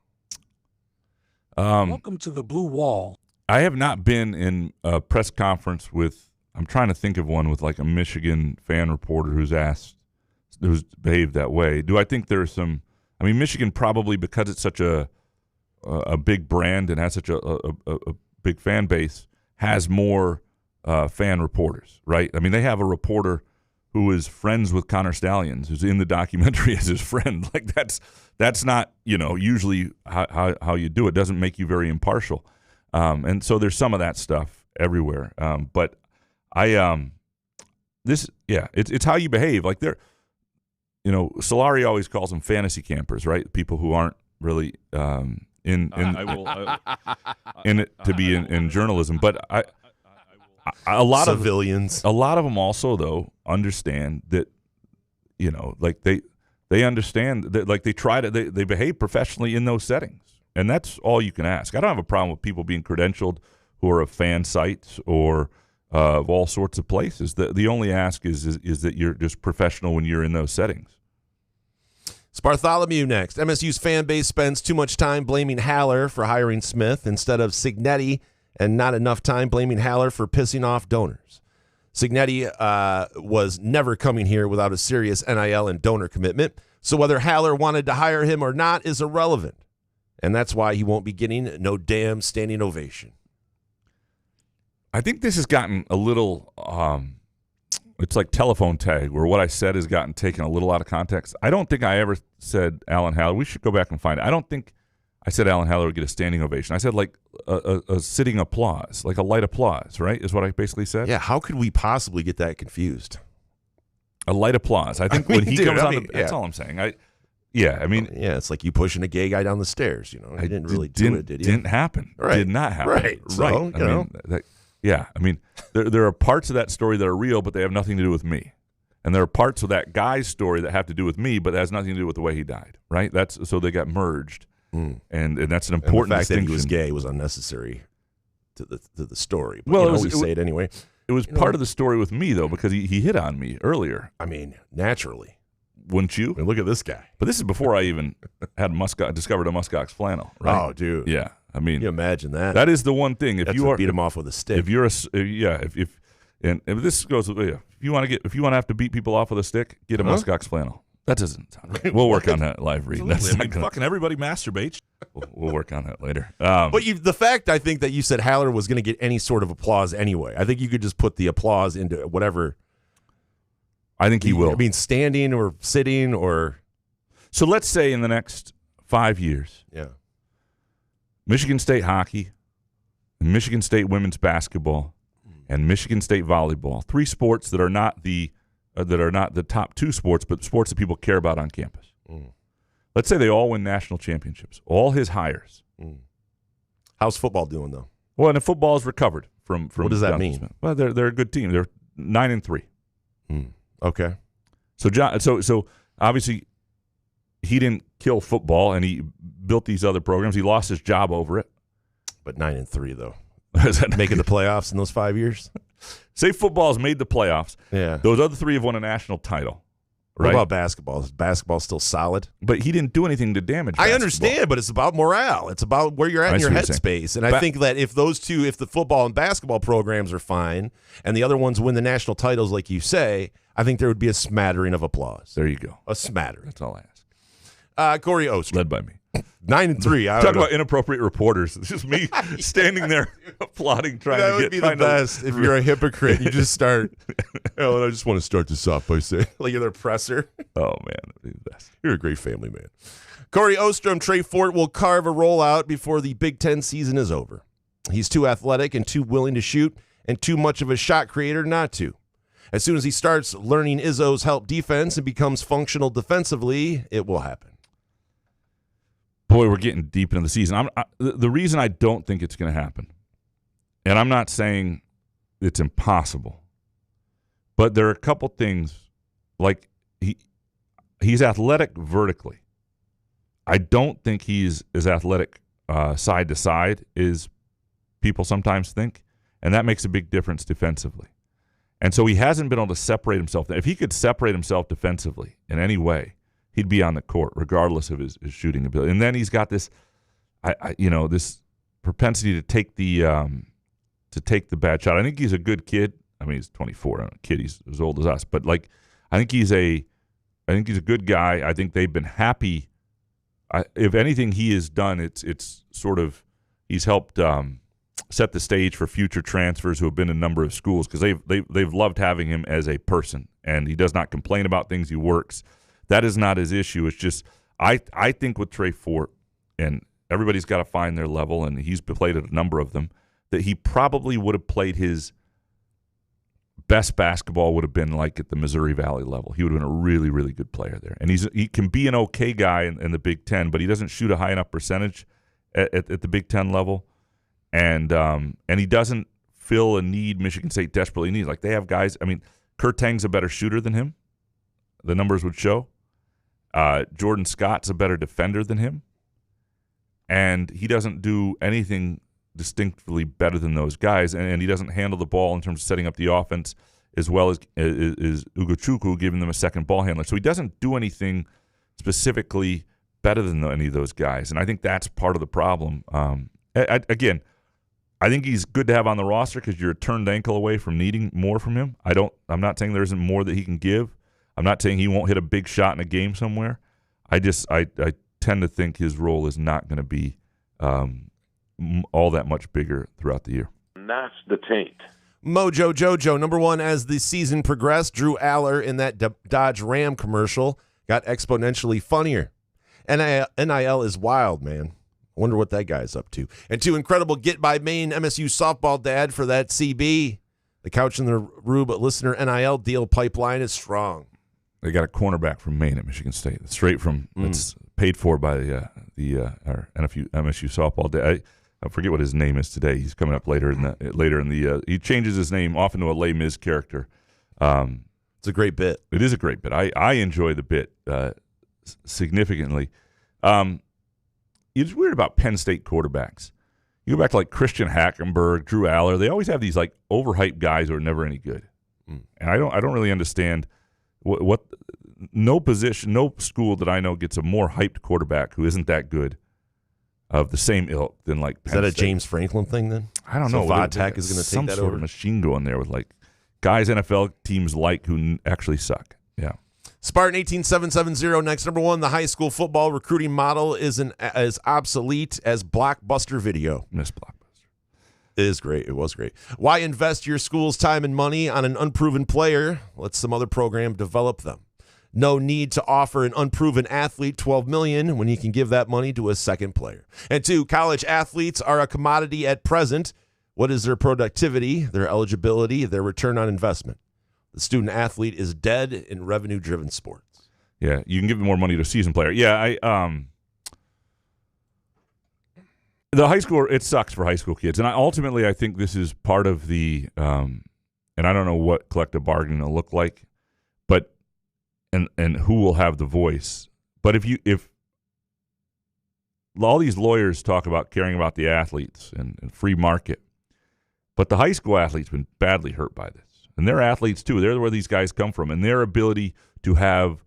Welcome to the blue wall. I have not been in a press conference I'm trying to think of one with like a Michigan fan reporter who's behaved that way. Do I think there's some, Michigan probably because it's such a big brand and has such a big fan base has more fan reporters, right? I mean, they have a reporter who is friends with Connor Stallions, who's in the documentary as his friend. Like that's not, usually how you do it. It doesn't make you very impartial. And so there's some of that stuff everywhere. But it's how you behave. Like Solari always calls them fantasy campers, right? People who aren't really in it to be in journalism. But a lot civilians. A lot of them also though understand that, they understand that they behave professionally in those settings. And that's all you can ask. I don't have a problem with people being credentialed who are of fan sites or of all sorts of places. The only ask is that you're just professional when you're in those settings. Spartholomew next. MSU's fan base spends too much time blaming Haller for hiring Smith instead of Cignetti and not enough time blaming Haller for pissing off donors. Cignetti was never coming here without a serious NIL and donor commitment, so whether Haller wanted to hire him or not is irrelevant. And that's why he won't be getting no damn standing ovation. I think this has gotten a little, it's like telephone tag, where what I said has gotten taken a little out of context. I don't think I ever said Alan Haller. We should go back and find it. I don't think I said Alan Haller would get a standing ovation. I said like a sitting applause, like a light applause, right, is what I basically said? Yeah, how could we possibly get that confused? A light applause. I think when he comes on, that's all I'm saying. Yeah, it's like you pushing a gay guy down the stairs. He didn't really do it, did he? Didn't happen. Right. Did not happen. Right. So, there are parts of that story that are real, but they have nothing to do with me. And there are parts of that guy's story that have to do with me, but that has nothing to do with the way he died. Right. So they got merged, and that's an important distinction. The fact that he was gay was unnecessary to the story. But, well, we say it anyway. It was part of the story with me though, because he hit on me earlier. Naturally. Wouldn't you? Look at this guy. But this is before I even had discovered a muskox flannel, right? Oh, dude. Yeah. Can you imagine that? That is the one thing. If you beat him off with a stick. If you're if this goes, if you want to have to beat people off with a stick, get a muskox flannel. That doesn't sound right. We'll work on that live read. Fucking everybody masturbates. We'll work on that later. But the fact I think that you said Haller was going to get any sort of applause anyway. I think you could just put the applause into whatever. I think he will. Standing or sitting or. So let's say in the next 5 years, Michigan State hockey, and Michigan State women's basketball, and Michigan State volleyball, 3 sports that are not the top 2 sports, but sports that people care about on campus. Let's say they all win national championships. All his hires. How's football doing though? Well, and football is recovered from. What does that mean? Well, they're a good team. They're 9-3. Okay. So obviously he didn't kill football, and he built these other programs. He lost his job over it. But 9-3 though. Making the playoffs in those 5 years. Say football's made the playoffs. Yeah. Those other 3 have won a national title. Right? What about basketball? Is basketball still solid? But he didn't do anything to damage basketball. I understand, but it's about morale. It's about where you're at in your headspace. And I think that if the football and basketball programs are fine and the other ones win the national titles like you say, I think there would be a smattering of applause. There you go. A smattering. That's all I ask. Corey Oster. Led by me. 9-3. I Talk don't know. about inappropriate reporters. It's just me standing there applauding, trying That to would get be the best. If you're a hypocrite, you just start. Oh, I just want to start this off by saying, like you're the presser. Oh man, that'd be the best. You're a great family man. Corey Ostrom, Trey Fort will carve a rollout before the Big Ten season is over. He's too athletic and too willing to shoot and too much of a shot creator not to. As soon as he starts learning Izzo's help defense and becomes functional defensively, it will happen. Boy, we're getting deep into the season. The reason I don't think it's going to happen, and I'm not saying it's impossible, but there are a couple things, like he's athletic vertically. I don't think he's as athletic side to side as people sometimes think, and that makes a big difference defensively. And so he hasn't been able to separate himself. If he could separate himself defensively in any way, he'd be on the court regardless of his shooting ability. And then he's got this, this propensity to take the bad shot. I think he's a good kid. I mean, he's 24. I'm a kid. He's as old as us. But I think he's a good guy. I think they've been happy. If anything he has done, it's sort of he's helped set the stage for future transfers who have been in a number of schools because they've loved having him as a person, and he does not complain about things. He works. That is not his issue. It's just I think with Trey Fort, and everybody's got to find their level, and he's played at a number of them, that he probably would have played his best basketball would have been like at the Missouri Valley level. He would have been a really, really good player there. And he can be an okay guy in the Big Ten, but he doesn't shoot a high enough percentage at the Big Ten level. And he doesn't fill a need Michigan State desperately needs. Like they have guys. I mean, Kurtang's a better shooter than him. The numbers would show. Jordan Scott's a better defender than him, and he doesn't do anything distinctly better than those guys. And he doesn't handle the ball in terms of setting up the offense as well as Ugochukwu, giving them a second ball handler. So he doesn't do anything specifically better than any of those guys. And I think that's part of the problem. I think he's good to have on the roster because you're a turned ankle away from needing more from him. I'm not saying there isn't more that he can give. I'm not saying he won't hit a big shot in a game somewhere. I tend to think his role is not going to be all that much bigger throughout the year. And that's the taint. Mojo Jojo, number one, as the season progressed, Drew Aller in that Dodge Ram commercial got exponentially funnier. NIL is wild, man. I wonder what that guy's up to. And two, incredible get by Maine MSU softball dad for that CB. The Couch in the Rube listener NIL deal pipeline is strong. They got a cornerback from Maine at Michigan State, straight from it's paid for by our MSU softball dad. I forget what his name is today. He's coming up later in the. He changes his name often to a Les Mis character. It's a great bit. It is a great bit. I enjoy the bit significantly. It's weird about Penn State quarterbacks. You go back to like Christian Hackenberg, Drew Aller. They always have these like overhyped guys who are never any good. And I don't really understand what no school that I know gets a more hyped quarterback who isn't that good of the same ilk than like Penn Is that a State. James Franklin thing then? I don't know. Vodtech is going to take some that sort over. of machine going there with like guys NFL teams like who actually suck. Yeah. Spartan 18770 next. Number one, the high school football recruiting model is as obsolete as Blockbuster Video. Miss Blockbuster. It is great. It was great. Why invest your school's time and money on an unproven player? Let some other program develop them. No need to offer an unproven athlete $12 million when you can give that money to a second player. And two, college athletes are a commodity at present. What is their productivity, their eligibility, their return on investment? The student athlete is dead in revenue-driven sports. Yeah, you can give more money to a seasoned player. Yeah, the high school, it sucks for high school kids. And ultimately, I think this is part of the, and I don't know what collective bargaining will look like, but, and who will have the voice. But if all these lawyers talk about caring about the athletes and free market, but the high school athlete's been badly hurt by this. And they're athletes too. They're where these guys come from. And their ability to have,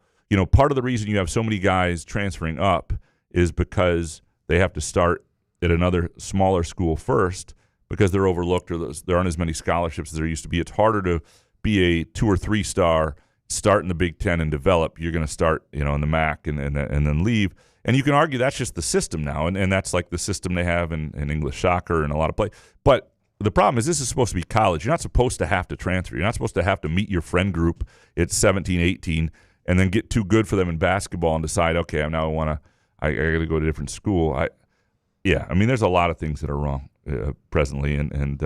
part of the reason you have so many guys transferring up is because they have to start at another smaller school first because they're overlooked or there aren't as many scholarships as there used to be. It's harder to be a 2 or 3 star, start in the Big Ten and develop. You're going to start, in the MAC and then leave. And you can argue that's just the system now, and that's like the system they have in English soccer and a lot of play. But the problem is this is supposed to be college. You're not supposed to have to transfer. You're not supposed to have to meet your friend group at 17, 18, and then get too good for them in basketball and decide, okay, I got to go to a different school. There's a lot of things that are wrong presently, and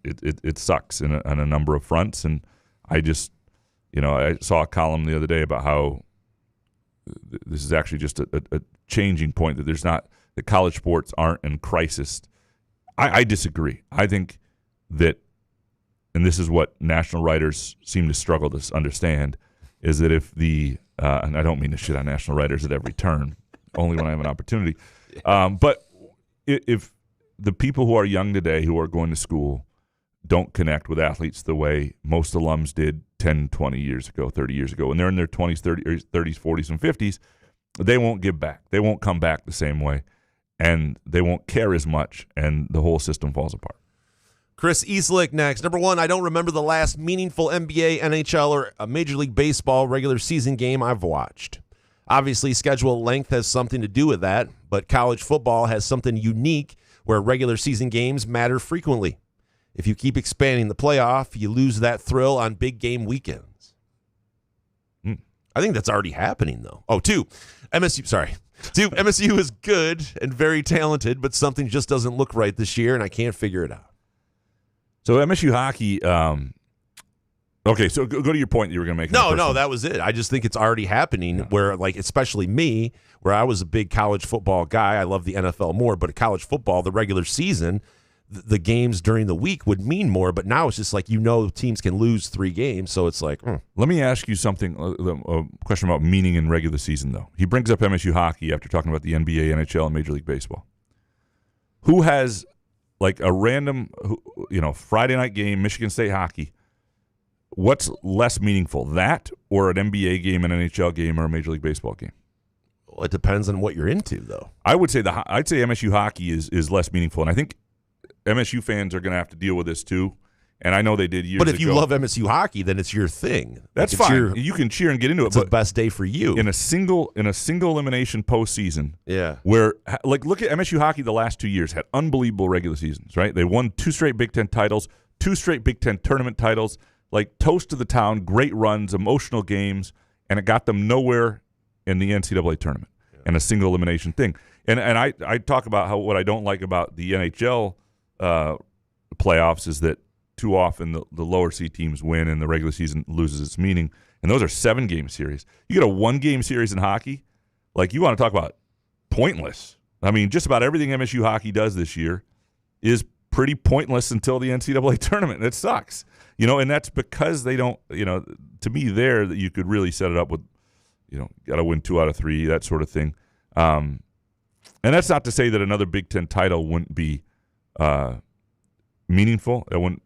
it sucks on a number of fronts. And I just, I saw a column the other day about how this is actually just a changing point, that college sports aren't in crisis. I disagree. I think that, and this is what national writers seem to struggle to understand, is that if and I don't mean to shit on national writers at every turn, only when I have an opportunity, but if the people who are young today who are going to school don't connect with athletes the way most alums did 10, 20 years ago, 30 years ago, and they're in their 20s, 30s, 40s, and 50s, they won't give back. They won't come back the same way, and they won't care as much, and the whole system falls apart. Chris Eastlick next. Number one, I don't remember the last meaningful NBA, NHL, or a Major League Baseball regular season game I've watched. Obviously, schedule length has something to do with that, but college football has something unique where regular season games matter frequently. If you keep expanding the playoff, you lose that thrill on big game weekends. I think that's already happening, though. Oh, two, MSU is good and very talented, but something just doesn't look right this year, and I can't figure it out. So MSU hockey, okay, so go to your point that you were going to make. No, that was it. I just think it's already happening where, like, especially me, where I was a big college football guy. I love the NFL more, but college football, the regular season, the games during the week would mean more, but now it's just like, teams can lose 3 games, so it's like. Let me ask you something, a question about meaning in regular season, though. He brings up MSU hockey after talking about the NBA, NHL, and Major League Baseball. Who has, like, a random, Friday night game, Michigan State hockey? What's less meaningful, that or an NBA game, an NHL game, or a Major League Baseball game? Well, it depends on what you're into, though. I would say I'd say MSU hockey is less meaningful, and I think MSU fans are going to have to deal with this too. And I know they did years ago. But if you love MSU hockey, then it's your thing. That's fine. You can cheer and get into it. It's the best day for you. In a single elimination postseason. Yeah. Where, like, look at MSU hockey the last 2 years, had unbelievable regular seasons, right? They won 2 straight Big Ten titles, 2 straight Big Ten tournament titles, like toast to the town, great runs, emotional games, and it got them nowhere in the NCAA tournament and a single elimination thing. And I talk about what I don't like about the NHL playoffs is that too often the lower seed teams win and the regular season loses its meaning. And those are 7-game series. You get a 1-game series in hockey, like, you want to talk about pointless. I mean, just about everything MSU hockey does this year is pretty pointless until the NCAA tournament. It sucks. And that's because they don't, to me there that you could really set it up with, got to win 2 out of 3, that sort of thing. And that's not to say that another Big Ten title wouldn't be meaningful. It wouldn't,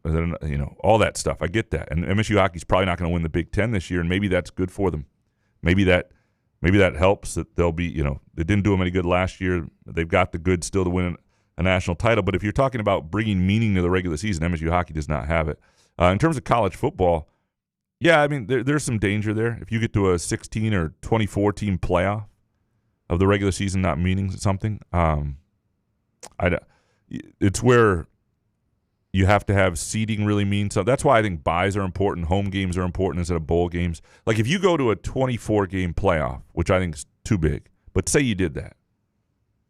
all that stuff. I get that. And MSU hockey's probably not going to win the Big Ten this year, and maybe that's good for them. Maybe that helps, that they'll be, they didn't do them any good last year. They've got the goods still to win a national title. But if you're talking about bringing meaning to the regular season, MSU hockey does not have it. In terms of college football, yeah, I mean, there's some danger there. If you get to a 16 or 24 team playoff of the regular season not meaning something, it's where you have to have seeding really mean something. That's why I think buys are important, home games are important instead of bowl games. Like, if you go to a 24-game playoff, which I think is too big, but say you did that,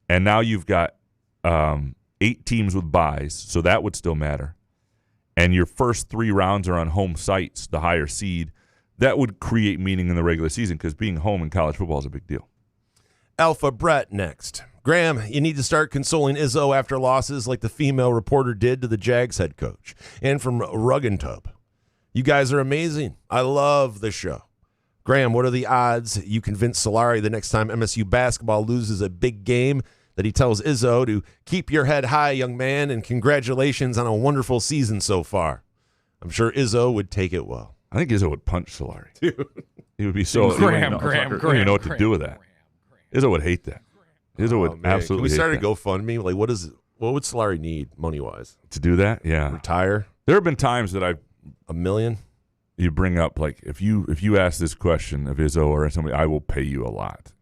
and now you've got 8 teams with buys, so that would still matter, and your first 3 rounds are on home sites, the higher seed, that would create meaning in the regular season, because being home in college football is a big deal. Alpha Brett next. Graham, you need to start consoling Izzo after losses like the female reporter did to the Jags head coach. And from Ruggentub, you guys are amazing. I love the show. Graham, what are the odds you convince Solari the next time MSU basketball loses a big game that he tells Izzo to keep your head high, young man, and congratulations on a wonderful season so far? I'm sure Izzo would take it well. I think Izzo would punch Solari. Dude. He would be so... Graham. He wouldn't even know what to do with that. Izzo would hate that. Izzo would absolutely hate that. Can we start a GoFundMe? Like, what would Solari need money-wise? To do that? Yeah. Retire? There have been times that $1 million? You bring up, like, if you ask this question of Izzo or somebody, I will pay you a lot,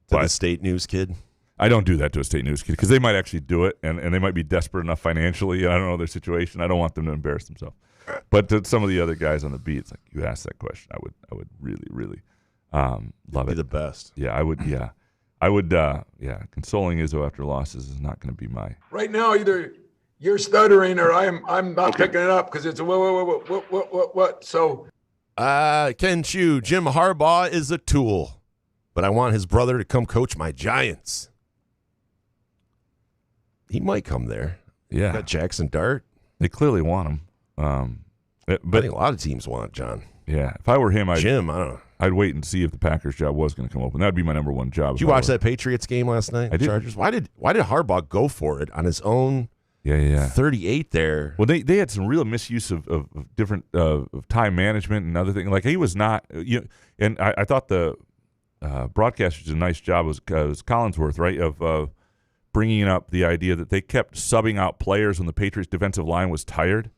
To the state news kid. I don't do that to a state news kid because they might actually do it, and they might be desperate enough financially, and I don't know their situation. I don't want them to embarrass themselves. But to some of the other guys on the beat, it's like, you asked that question, I would really, really love it. Be the best. Yeah, I would. Yeah, I would. Yeah, consoling Izzo after losses is not going to be my. Right now, either you're stuttering or I'm not picking it up because it's a what. So, Ken Chu, Jim Harbaugh is a tool, but I want his brother to come coach my Giants. He might come there. Yeah, got Jackson Dart. They clearly want him. But I think a lot of teams want John. Yeah, if I were him, I don't know. I'd wait and see if the Packers job was going to come open. That'd be my number one job. Did you watch that Patriots game last night? I did. Chargers. Why did Harbaugh go for it on his own? Yeah. 38 there. Well, they had some real misuse of different of time management and other things. Like he was not. And I thought the broadcaster did a nice job. It was Collinsworth, right, of bringing up the idea that they kept subbing out players when the Patriots defensive line was tired.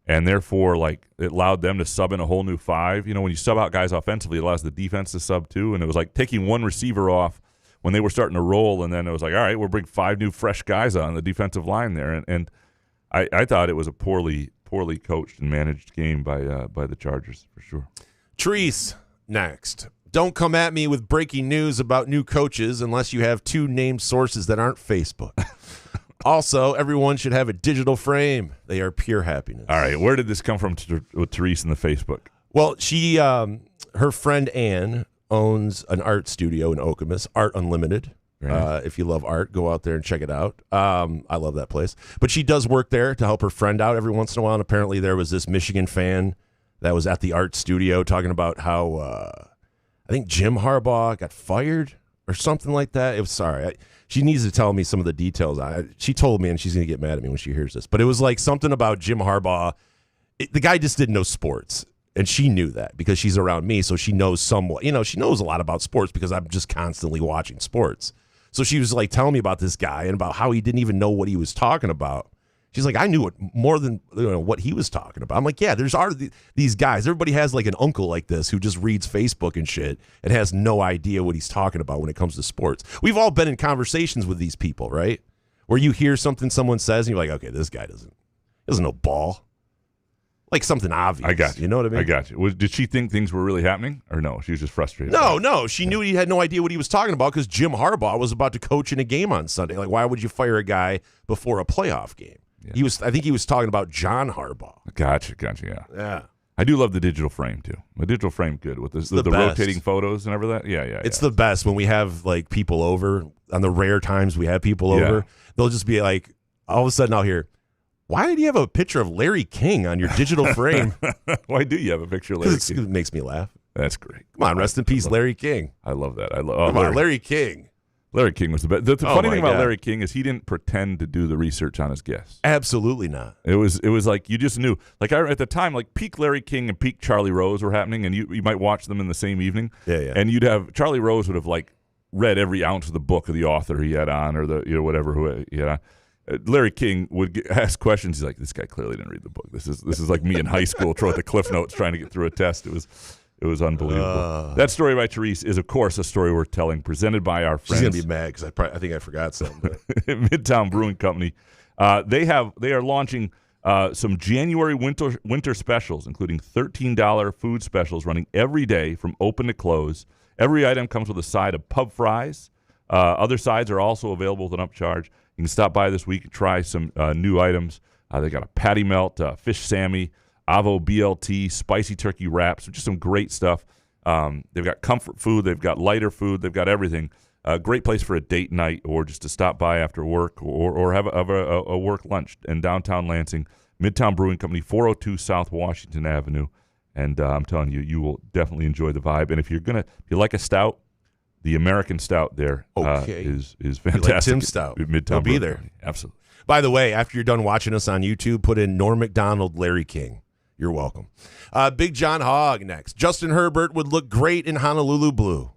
And therefore, like, it allowed them to sub in a whole new five. When you sub out guys offensively, it allows the defense to sub too. And it was like taking one receiver off when they were starting to roll, and then it was like, all right, we'll bring 5 new fresh guys on the defensive line there. And I thought it was a poorly coached and managed game by the Chargers for sure. Treese, next. Don't come at me with breaking news about new coaches unless you have 2 named sources that aren't Facebook. Also, everyone should have a digital frame. They are pure happiness. All right, where did this come from with Therese in the Facebook? Well, she, her friend Ann owns an art studio in Okemos, Art Unlimited. If you love art, go out there and check it out. I love that place. But she does work there to help her friend out every once in a while. And apparently there was this Michigan fan that was at the art studio talking about how I think Jim Harbaugh got fired or something like that. It was she needs to tell me some of the details. She told me, and she's going to get mad at me when she hears this. But it was like something about Jim Harbaugh. The guy just didn't know sports, and she knew that because she's around me, so she knows somewhat. She knows a lot about sports because I'm just constantly watching sports. So she was like telling me about this guy and about how he didn't even know what he was talking about. She's like, I knew it more than what he was talking about. I'm like, yeah, there's these guys. Everybody has like an uncle like this who just reads Facebook and shit and has no idea what he's talking about when it comes to sports. We've all been in conversations with these people, right? Where you hear something someone says and you're like, okay, this guy doesn't know ball. Like something obvious. I got you. You know what I mean? I got you. Did she think things were really happening or no? She was just frustrated. No. She knew he had no idea what he was talking about because Jim Harbaugh was about to coach in a game on Sunday. Like, why would you fire a guy before a playoff game? Yeah. I think he was talking about John Harbaugh. Gotcha, yeah. I do love the digital frame, too. The digital frame, good, with the rotating photos and everything. Yeah. It's the best when we have, like, people over. On the rare times we have people over, they'll just be like, all of a sudden I'll hear, why do you have a picture of Larry King on your digital frame? Why do you have a picture of Larry King? It makes me laugh. That's great. Come on, rest in peace, Larry King. I love that. Come on, Larry King. Larry King was the best. The funny thing about Larry King is he didn't pretend to do the research on his guests. Absolutely not. It was like you just knew. Like at the time, like peak Larry King and peak Charlie Rose were happening, and you might watch them in the same evening. Yeah. And you'd have Charlie Rose would have like read every ounce of the book of the author he had on, or the whatever who he had on. Larry King would ask questions. He's like, this guy clearly didn't read the book. This is like me in high school, throw out the cliff notes trying to get through a test. It was unbelievable. That story by Therese is, of course, a story worth telling, presented by our friends. She's going to be mad because I think I forgot something. Midtown Brewing Company. They are launching some January winter specials, including $13 food specials running every day from open to close. Every item comes with a side of pub fries. Other sides are also available with an upcharge. You can stop by this week and try some new items. They got a patty melt, fish Sammy, Avo BLT, spicy turkey wraps, just some great stuff. They've got comfort food. They've got lighter food. They've got everything. A great place for a date night or just to stop by after work or have a work lunch in downtown Lansing. Midtown Brewing Company, 402 South Washington Avenue. And I'm telling you, you will definitely enjoy the vibe. And if you like a stout, the American Stout there is fantastic. Like Tim Stout. Midtown He'll be Brewing there. Company. Absolutely. By the way, after you're done watching us on YouTube, put in Norm Macdonald, Larry King. You're welcome. Big John Hogg next. Justin Herbert would look great in Honolulu blue.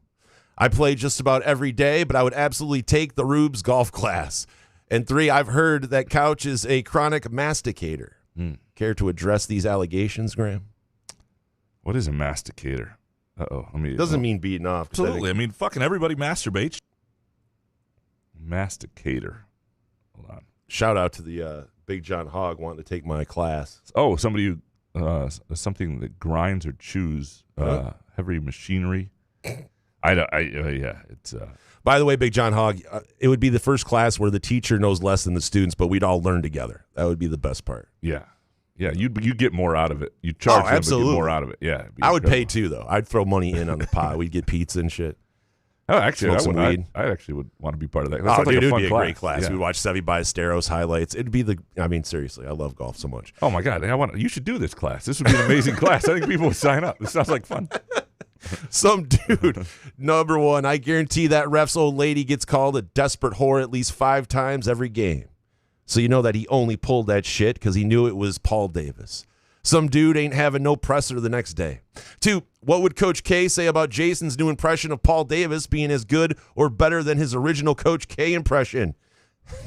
I play just about every day, but I would absolutely take the Rubes golf class. And 3, I've heard that Couch is a chronic masticator. Care to address these allegations, Graham? What is a masticator? Doesn't mean beating off. Absolutely. I mean, fucking everybody masturbates. Masticator. Hold on. Shout out to the Big John Hogg wanting to take my class. Oh, somebody who, something that grinds or chews heavy machinery. Yeah, it's. By the way, Big John Hogg, it would be the first class where the teacher knows less than the students, but we'd all learn together. That would be the best part. Yeah. Yeah, you get more out of it. You charge them, but get more out of it. Yeah, I would pay too, though. I'd throw money in on the pot. We'd get pizza and shit. Oh, actually, weed. I actually would want to be part of that. That dude, it would fun be a great class. Yeah. We'd watch Sevi Ballesteros highlights. It'd be seriously, I love golf so much. Oh my God, you should do this class. This would be an amazing class. I think people would sign up. This sounds like fun. Some dude, number one, I guarantee that ref's old lady gets called a desperate whore at least 5 times every game. So you know that he only pulled that shit because he knew it was Paul Davis. Some dude ain't having no presser the next day. 2, what would Coach K say about Jason's new impression of Paul Davis being as good or better than his original Coach K impression?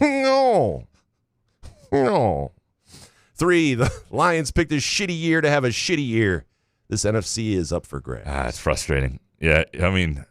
No. 3, the Lions picked a shitty year to have a shitty year. This NFC is up for grabs. It's frustrating. Yeah, I mean,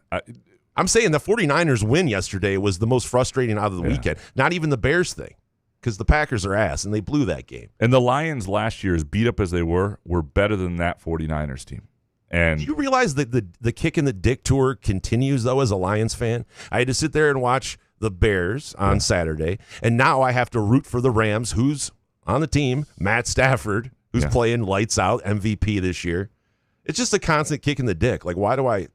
I'm saying the 49ers win yesterday was the most frustrating out of the weekend. Not even the Bears thing, because the Packers are ass, and they blew that game. And the Lions last year, as beat up as they were better than that 49ers team. And do you realize that the kick in the dick tour continues, though, as a Lions fan? I had to sit there and watch the Bears on Saturday, and now I have to root for the Rams, who's on the team, Matt Stafford, who's playing lights out, MVP this year. It's just a constant kick in the dick. Like, why do I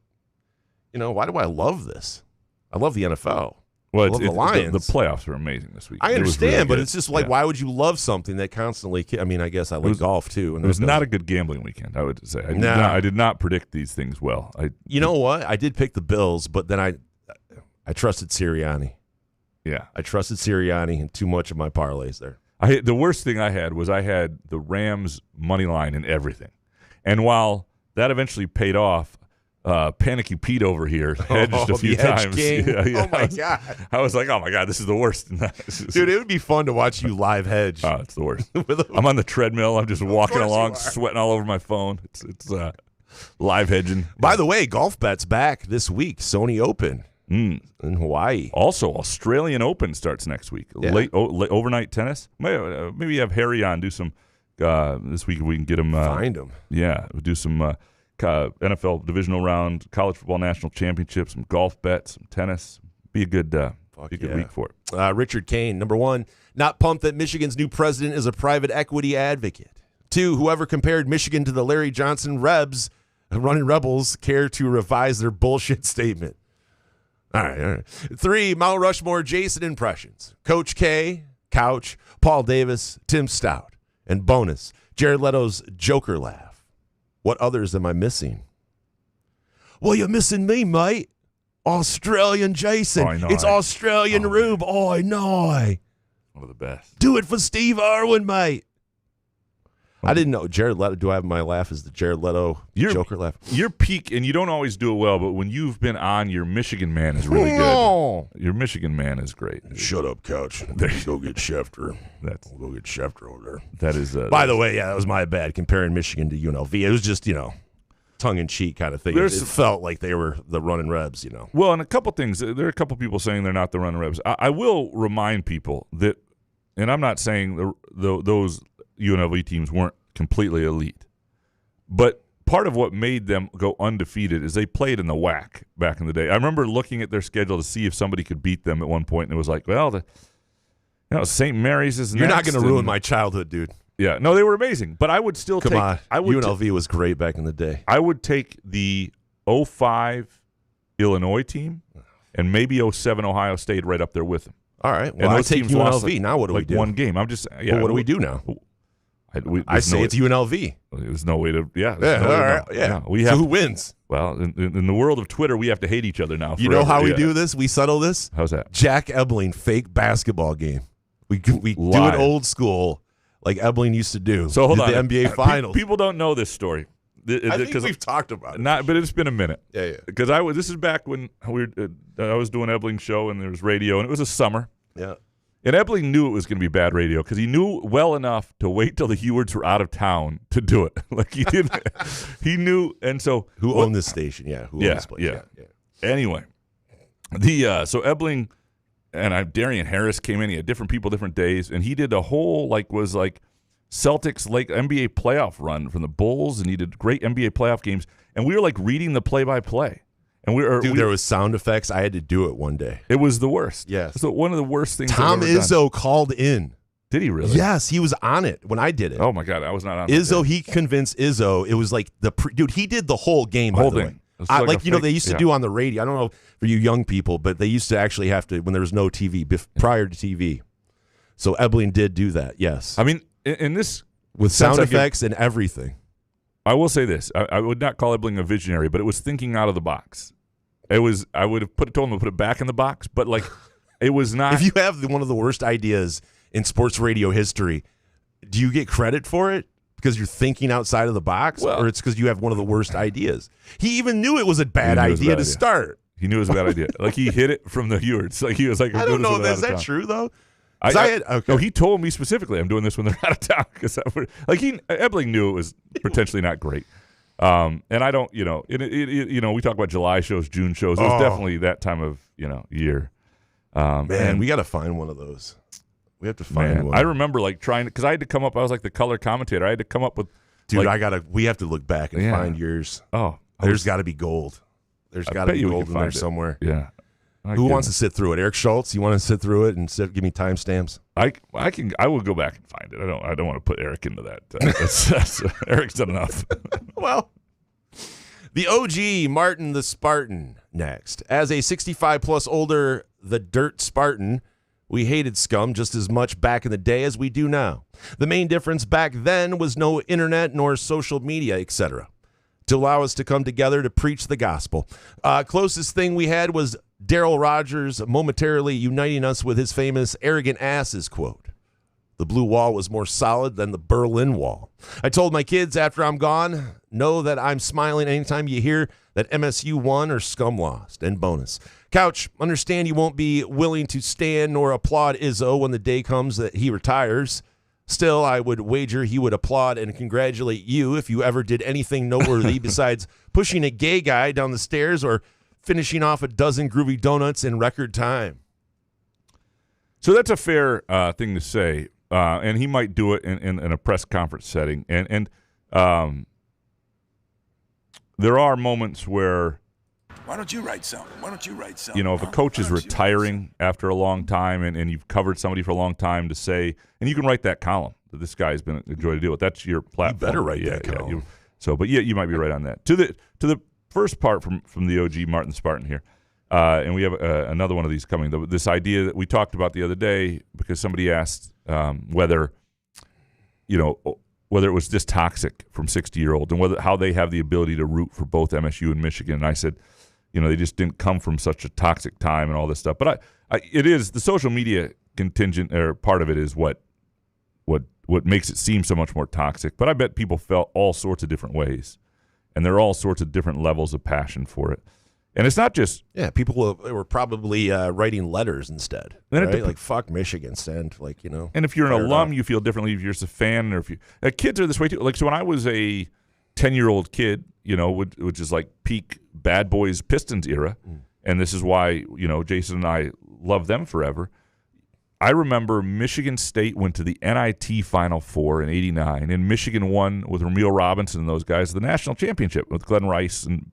love this? I love the NFL. Well, I love the Lions. The playoffs are amazing this week. I understand, really but it's just like, why would you love something that constantly? I mean, I guess I like golf too. And it was not a good gambling weekend, I would say. I did not predict these things well. You know what? I did pick the Bills, but then I trusted Sirianni. Yeah, I trusted Sirianni and too much of my parlays there. The worst thing I had was I had the Rams money line and everything, and while that eventually paid off, Panicky Pete over here hedged a few times. Yeah, oh my God! I was like, oh my God, this is the worst. Dude, it would be fun to watch you live hedge. Oh, it's the worst. I'm on the treadmill. I'm just walking along, sweating all over my phone. It's live hedging. By the way, golf bet's back this week. Sony Open in Hawaii. Also, Australian Open starts next week. Yeah. Late overnight tennis. Maybe have Harry on, do some this week if we can get him. Find him. Yeah, we'll do some NFL divisional round, college football national championship, some golf bets, some tennis. Be a good week for it. Richard Kane, number one, not pumped that Michigan's new president is a private equity advocate. 2, whoever compared Michigan to the Larry Johnson Rebs, running Rebels, care to revise their bullshit statement. All right. 3, Mount Rushmore Jason impressions. Coach K, Couch, Paul Davis, Tim Stout. And bonus, Jared Leto's Joker laugh. What others am I missing? Well, you're missing me, mate. Australian Jason. Oh, I know. It's Australian Rube. Oh, I know. One of the best. Do it for Steve Irwin, mate. I didn't know. Jared Leto, do I have my laugh as the Jared Leto Joker laugh? Your peak, and you don't always do it well, but when you've been on, your Michigan man is really good. Your Michigan man is great. Shut up, Couch. Go get Schefter. We'll go get Schefter over there. That is. By the way, that was my bad comparing Michigan to UNLV. It was just, tongue-in-cheek kind of thing. It felt like they were the running Rebs, Well, and a couple things. There are a couple people saying they're not the running Rebs. I will remind people that, and I'm not saying those UNLV teams weren't completely elite, but part of what made them go undefeated is they played in the WAC back in the day. I remember looking at their schedule to see if somebody could beat them at one point, and it was like, well, St. Mary's is. You're not going to ruin my childhood, dude. Yeah, no, they were amazing, but I would still UNLV was great back in the day. I would take the 05 Illinois team and maybe 07 Ohio State right up there with them. All right, well, I take UNLV. Now what do we do? One game. I'm just. Well, what do we do now? I say it's UNLV. There's no way to. Yeah. We have. So who wins? Well, in the world of Twitter, we have to hate each other now. You know how we do this? We settle this. How's that? Jack Ebling fake basketball game. We do it old school like Ebling used to do. So hold on. The NBA Finals. People don't know this story. I think we've talked about it. But it's been a minute. Yeah. Because this is back when I was doing Ebling's show and there was radio, and it was a summer. Yeah. And Ebling knew it was going to be bad radio because he knew well enough to wait till the Hewards were out of town to do it. Like he didn't. He knew, and so who owned this station? Yeah, who owned this place? Yeah. Anyway, so Ebling Darian Harris came in. He had different people, different days, and he did a whole Celtics NBA playoff run from the Bulls, and he did great NBA playoff games. And we were reading the play-by-play. And there was sound effects. I had to do it one day. It was the worst. Yes. So one of the worst things. Tom I've ever Izzo done. called in. Did he really? Yes, he was on it when I did it. Oh my God, I was not on Izzo, it. he convinced Izzo. It was dude, he did the whole game, by the way. It's like a they used to do on the radio. I don't know for you young people, but they used to actually have to, when there was no TV, prior to TV. So Ebling did do that, yes. I mean, in this. With sound effects and everything. I will say this. I would not call Ebling a visionary, but it was thinking out of the told him to put it back in the box, but it was not. If you have one of the worst ideas in sports radio history, do you get credit for it because you're thinking outside of the box, or it's because you have one of the worst ideas? He even knew it was a bad idea to start. He knew it was a bad idea. He hit it from the viewers. He was I don't know. Is that true though? No, he told me specifically, I'm doing this when they're out of town because Ebling knew it was potentially not great. And I don't, we talk about July shows, June shows. It was definitely that time of year. Man, we got to find one of those. We have to find one. I remember trying because I had to come up. I was the color commentator. I had to come up with. Dude, we have to look back and find yours. Oh, there's got to be gold. There's got to be gold in there somewhere. Yeah. Who wants to sit through it? Eric Schultz? You want to sit through it and give me timestamps? I will go back and find it. I don't want to put Eric into that. Eric's done enough. Well, the OG Martin the Spartan next. As a 65-plus older, the Dirt Spartan, we hated scum just as much back in the day as we do now. The main difference back then was no internet nor social media, etc., to allow us to come together to preach the gospel. Closest thing we had was Darryl Rogers momentarily uniting us with his famous arrogant asses quote. The blue wall was more solid than the Berlin Wall. I told my kids after I'm gone, know that I'm smiling anytime you hear that MSU won or scum lost. And bonus. Couch, understand you won't be willing to stand nor applaud Izzo when the day comes that he retires. Still, I would wager he would applaud and congratulate you if you ever did anything noteworthy besides pushing a gay guy down the stairs or finishing off a dozen groovy donuts in record time. So that's a fair thing to say, and he might do it in a press conference setting. And there are moments where, why don't you write something? If a coach is retiring after a long time and you've covered somebody for a long time to say, and you can write that column that this guy's been a joy to deal with. That's your platform. You better write that column. You might be right on that. To the first part from the OG Martin Spartan here, and we have another one of these coming. This idea that we talked about the other day because somebody asked whether it was this toxic from 60-year-olds and how they have the ability to root for both MSU and Michigan. And I said, they just didn't come from such a toxic time and all this stuff. But it is the social media contingent or part of it is what makes it seem so much more toxic. But I bet people felt all sorts of different ways, and there are all sorts of different levels of passion for it. And it's not just people were probably writing letters instead, right? Fuck Michigan, send And if you're an alum, you feel differently. If you're just a fan, or if you kids are this way too. So when I was a 10-year-old kid, which is peak Bad Boys Pistons era, and this is why Jason and I love them forever. I remember Michigan State went to the NIT Final Four in '89, and Michigan won with Ramil Robinson and those guys the national championship with Glenn Rice, and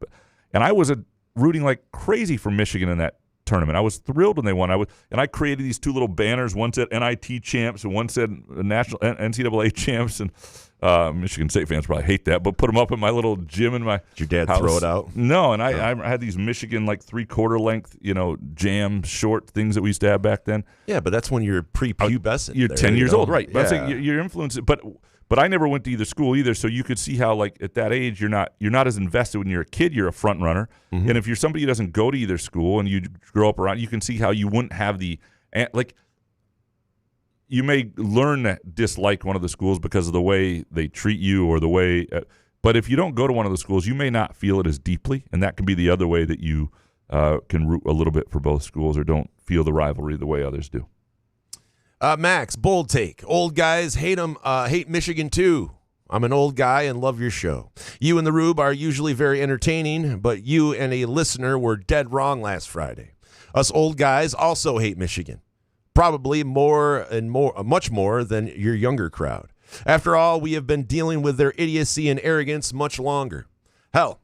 I was rooting like crazy for Michigan in that tournament. I was thrilled when they won. I created these two little banners. One said NIT champs, and one said national NCAA champs. And Michigan State fans probably hate that, but put them up in my little gym in my Did your dad house. throw it out? No, and I had these Michigan 3/4 length, jam short things that we used to have back then. Yeah, but that's when you're prepubescent. You're 10 years old, right? But you're influenced, but I never went to either school either, so you could see how at that age you're not as invested. When you're a kid, you're a front runner, and if you're somebody who doesn't go to either school and you grow up around, you can see how you wouldn't have the you may learn to dislike one of the schools because of the way they treat you or the way, but if you don't go to one of the schools, you may not feel it as deeply, and that can be the other way that you can root a little bit for both schools or don't feel the rivalry the way others do. Max, bold take. Old guys hate Michigan too. I'm an old guy and love your show. You and the Rube are usually very entertaining, but you and a listener were dead wrong last Friday. Us old guys also hate Michigan. Probably much more than your younger crowd. After all, we have been dealing with their idiocy and arrogance much longer. Hell,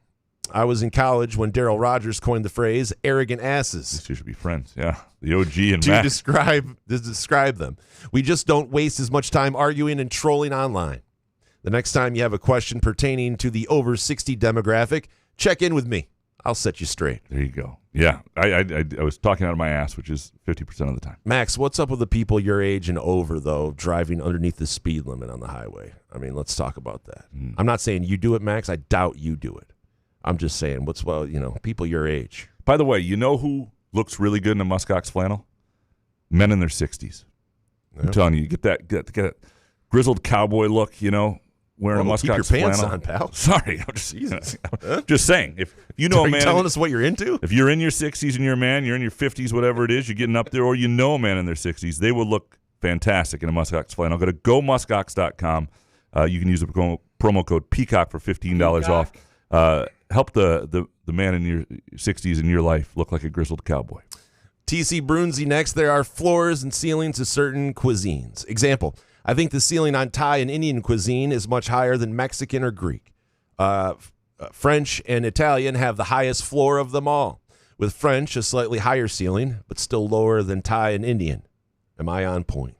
I was in college when Darryl Rogers coined the phrase arrogant asses. These two should be friends. Yeah. The OG and to Matt. describe them. We just don't waste as much time arguing and trolling online. The next time you have a question pertaining to the over 60 demographic, check in with me. I'll set you straight. There you go. Yeah. I was talking out of my ass, which is 50% of the time. Max, what's up with the people your age and over, though, driving underneath the speed limit on the highway? I mean, let's talk about that. I'm not saying you do it, Max. I doubt you do it. I'm just saying, people your age. By the way, you know who looks really good in a muskox flannel? Men in their 60s. Yeah. I'm telling you, get that grizzled cowboy look, wearing a muskox keep your flannel. pants on, pal. Sorry, I'm just saying. If you know Are a you man, telling us what you're into? if you're in your 60s and you're a man, you're in your 50s, whatever it is, you're getting up there, or you know a man in their 60s, they will look fantastic in a muskox flannel. Go to gomuskox.com. You can use the promo code Peacock for $15 off. Help the man in your 60s in your life look like a grizzled cowboy. TC Brunzi next. There are floors and ceilings to certain cuisines. Example, I think the ceiling on Thai and Indian cuisine is much higher than Mexican or Greek. French and Italian have the highest floor of them all, with French a slightly higher ceiling, but still lower than Thai and Indian. Am I on point?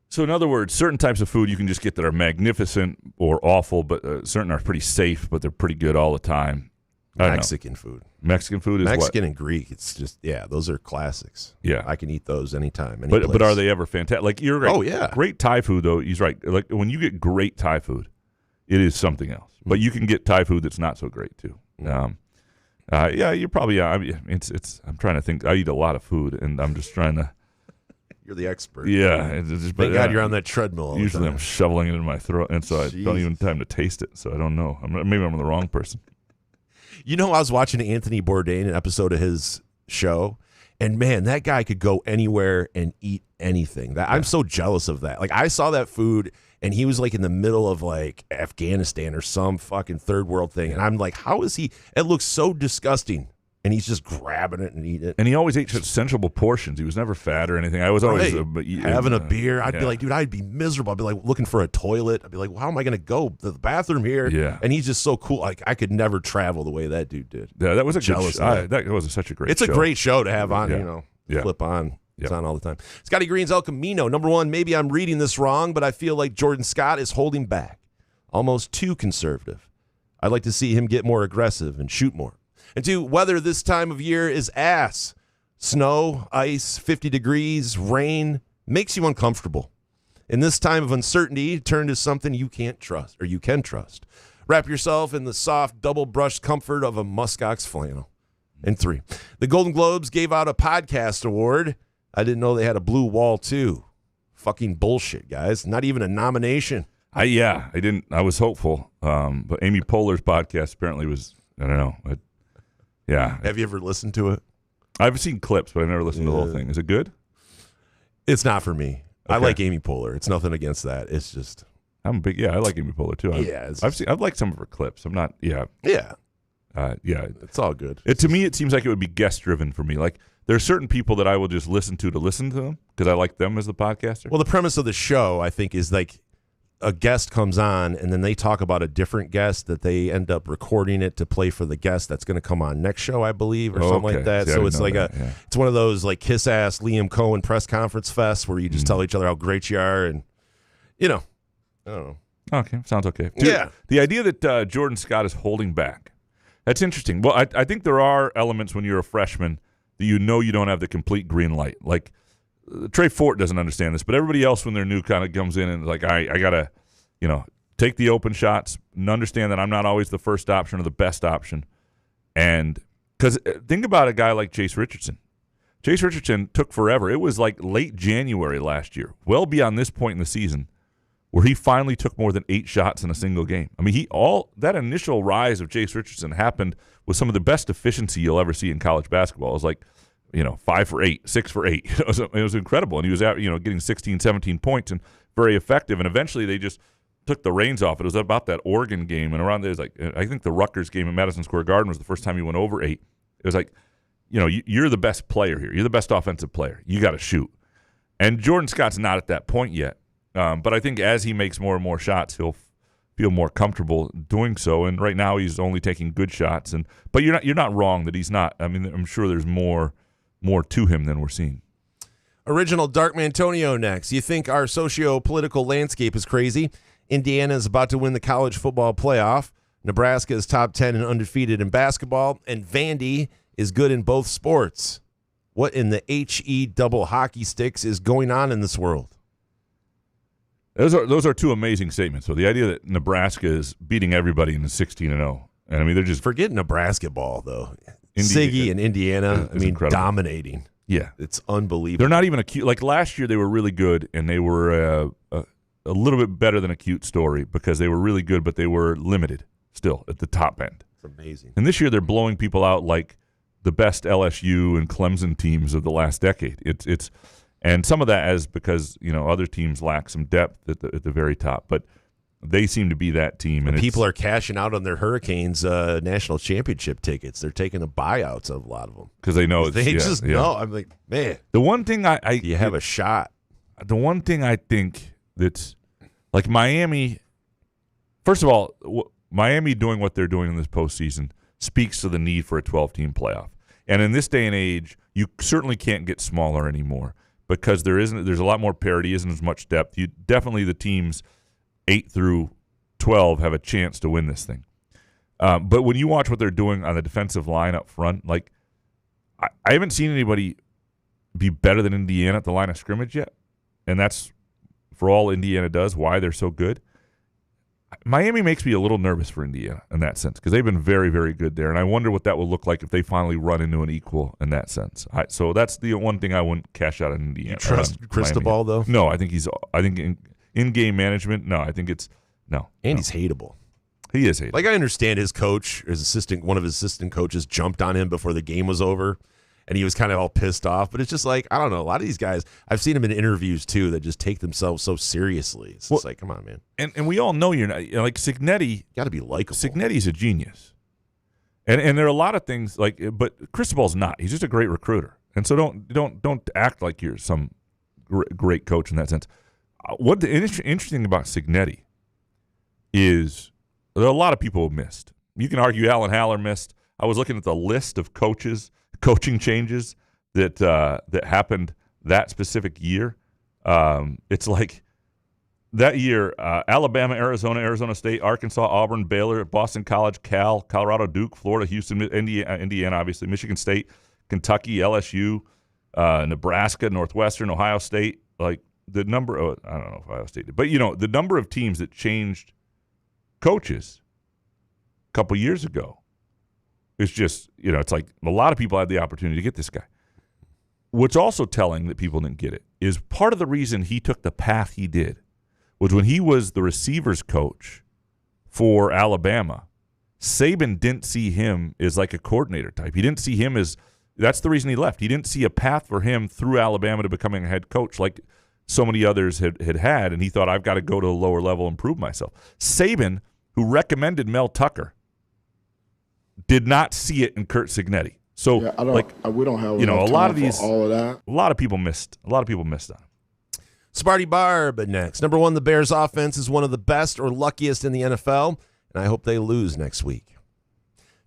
So in other words, certain types of food you can just get that are magnificent or awful, but certain are pretty safe, but they're pretty good all the time. Mexican food. Mexican food is Mexican what? and Greek. It's just, those are classics. Yeah. I can eat those anytime. But are they ever fantastic? Like, you're right. Oh, yeah. Great Thai food, though, he's right. Like, when you get great Thai food, it is something else. But you can get Thai food that's not so great, too. You're probably, I'm trying to think. I eat a lot of food, and I'm just trying to. You're the expert. Yeah. Thank God you're on that treadmill all the usually time. I'm shoveling it in my throat, and so I don't even have time to taste it, so I don't know. Maybe I'm the wrong person. I was watching Anthony Bourdain, an episode of his show, and man, that guy could go anywhere and eat anything. I'm so jealous of that. Like, I saw that food, and he was like in the middle of like Afghanistan or some fucking third world thing, and I'm like, how is he? It looks so disgusting, and he's just grabbing it and eating it. And he always ate such sensible portions. He was never fat or anything. I was always having a beer. I'd be like, dude, I'd be miserable. I'd be like looking for a toilet. I'd be like, well, how am I going to go to the bathroom here? Yeah. And he's just so cool. Like, I could never travel the way that dude did. Yeah, that was a jealous. That was such a great. It's show. a great show to have on. Flip on. It's on all the time. Scotty Green's El Camino. Number one, maybe I'm reading this wrong, but I feel like Jordan Scott is holding back, almost too conservative. I'd like to see him get more aggressive and shoot more. And two, weather this time of year is ass. Snow, ice, 50 degrees, rain makes you uncomfortable. In this time of uncertainty, turn to something you can't trust, or you can trust. Wrap yourself in the soft, double-brushed comfort of a muskox flannel. And three, the Golden Globes gave out a podcast award. I didn't know they had a blue wall, too. Fucking bullshit, guys. Not even a nomination. I didn't. I was hopeful. But Amy Poehler's podcast apparently was, I don't know. Have you ever listened to it? I've seen clips, but I've never listened to the whole thing. Is it good? It's not for me. Okay. I like Amy Poehler. It's nothing against that. It's just. I'm a big. I like Amy Poehler too. I've liked some of her clips. I'm not. Yeah. It's all good. To me, it seems like it would be guest driven for me. Like, there are certain people that I will just listen to them because I like them as the podcaster. Well, the premise of the show, I think, is like a guest comes on and then they talk about a different guest that they end up recording it to play for the guest that's going to come on next show, I believe, or something like that. See, so it's like it's one of those like kiss ass Liam Cohen press conference fests where you just tell each other how great you are, and I don't know. Okay, sounds okay. Dude, the idea that Jordan Scott is holding back, that's interesting. Well, I think there are elements when you're a freshman that you don't have the complete green light. Like, Trey Fort doesn't understand this, but everybody else when they're new kind of comes in and like, I got to, take the open shots and understand that I'm not always the first option or the best option. And because think about a guy like Chase Richardson. Chase Richardson took forever. It was like late January last year, well beyond this point in the season, where he finally took more than 8 shots in a single game. I mean, that initial rise of Chase Richardson happened with some of the best efficiency you'll ever see in college basketball. It was like, 5 for 8, 6 for 8. It was incredible. And he was out, getting 16, 17 points and very effective. And eventually they just took the reins off. It was about that Oregon game. And around there, I think the Rutgers game in Madison Square Garden was the first time he went over 8. It was like, you're the best player here. You're the best offensive player. You got to shoot. And Jordan Scott's not at that point yet. But I think as he makes more and more shots, he'll feel more comfortable doing so. And right now he's only taking good shots. But you're not wrong that he's not. I mean, I'm sure there's more to him than we're seeing. Original Dark Mantonio next. You think our socio-political landscape is crazy? Indiana is about to win the college football playoff. Nebraska is top 10 and undefeated in basketball. And Vandy is good in both sports. What in the HE double hockey sticks is going on in this world? Those are two amazing statements. So the idea that Nebraska is beating everybody in the 16-0, and I mean they're just forget Nebraska ball though. Siggy and Indiana, incredible. Dominating. Yeah, it's unbelievable. They're not even a cute. Like last year, they were really good, and they were a little bit better than a cute story because they were really good, but they were limited still at the top end. It's amazing. And this year, they're blowing people out like the best LSU and Clemson teams of the last decade. It's and some of that is because other teams lack some depth at the very top, but they seem to be that team. And people are cashing out on their Hurricanes national championship tickets. They're taking the buyouts of a lot of them because they know they just know. I'm like, man, the one thing you have a shot. The one thing I think that's like Miami. First of all, Miami doing what they're doing in this postseason speaks to the need for a 12-team playoff. And in this day and age, you certainly can't get smaller anymore because there's a lot more parity, isn't as much depth. Definitely the teams 8 through 12 have a chance to win this thing. But when you watch what they're doing on the defensive line up front, like I haven't seen anybody be better than Indiana at the line of scrimmage yet. And that's, for all Indiana does, why they're so good. Miami makes me a little nervous for Indiana in that sense because they've been very, very good there. And I wonder what that will look like if they finally run into an equal in that sense. So that's the one thing I wouldn't cash out on Indiana. You trust Cristobal, though? No, I think in-game management, no, I think it's no. And he's hateable. He is hateable. Like I understand his coach, one of his assistant coaches jumped on him before the game was over. And he was kind of all pissed off. But it's just like, I don't know. A lot of these guys, I've seen them in interviews, too, that just take themselves so seriously. It's just like, come on, man. And we all know you're not. Like, Cignetti. Got to be likable. Cignetti's a genius. And there are a lot of things, but Cristobal's not. He's just a great recruiter. And so don't act like you're some great coach in that sense. What the interesting about Cignetti is there are a lot of people who missed. You can argue Alan Haller missed. I was looking at the list of coaching changes that happened that specific year. It's like that year, Alabama, Arizona State, Arkansas, Auburn, Baylor, Boston College, Cal, Colorado, Duke, Florida, Houston, Indiana, obviously, Michigan State, Kentucky, LSU, Nebraska, Northwestern, Ohio State. Like the number, I don't know if Ohio State did, but the number of teams that changed coaches a couple years ago. It's just, it's like a lot of people had the opportunity to get this guy. What's also telling that people didn't get it is part of the reason he took the path he did was when he was the receivers coach for Alabama, Saban didn't see him as like a coordinator type. He didn't see him as – that's the reason he left. He didn't see a path for him through Alabama to becoming a head coach like so many others had, and he thought, I've got to go to a lower level and prove myself. Saban, who recommended Mel Tucker, did not see it in Curt Cignetti. So we don't have a lot of these all of that. A lot of people missed on it. Sparty Barb next. Number 1, the Bears offense is one of the best or luckiest in the NFL, and I hope they lose next week.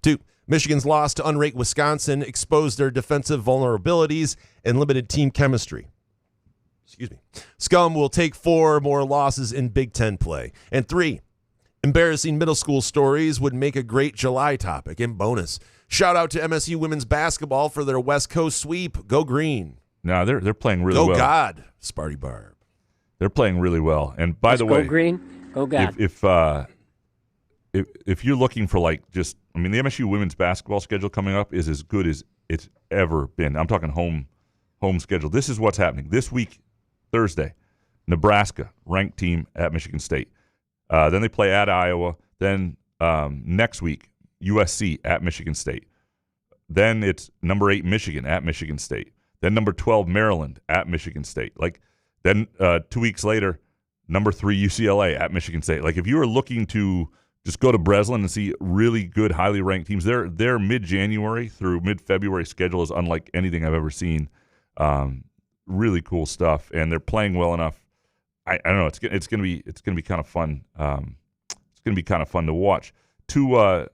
2, Michigan's loss to unranked Wisconsin exposed their defensive vulnerabilities and limited team chemistry. Scum will take 4 more losses in Big Ten play. And 3, embarrassing middle school stories would make a great July topic. And bonus, shout out to MSU women's basketball for their West Coast sweep. Go green. No, they're playing really well. Go God, Sparty Barb. They're playing really well. And by the way, go green, go God. If you're looking for the MSU women's basketball schedule coming up is as good as it's ever been. I'm talking home schedule. This is what's happening this week, Thursday. Nebraska, ranked team at Michigan State. Then they play at Iowa. Then next week, USC at Michigan State. Then it's number 8 Michigan at Michigan State. Then number 12 Maryland at Michigan State. Then 2 weeks later, number 3 UCLA at Michigan State. If you are looking to Just go to Breslin and see really good, highly ranked teams. Their mid-January through mid-February schedule is unlike anything I've ever seen. Really cool stuff, and they're playing well enough. I don't know. It's gonna be kind of fun. It's gonna be kind of fun to watch. Two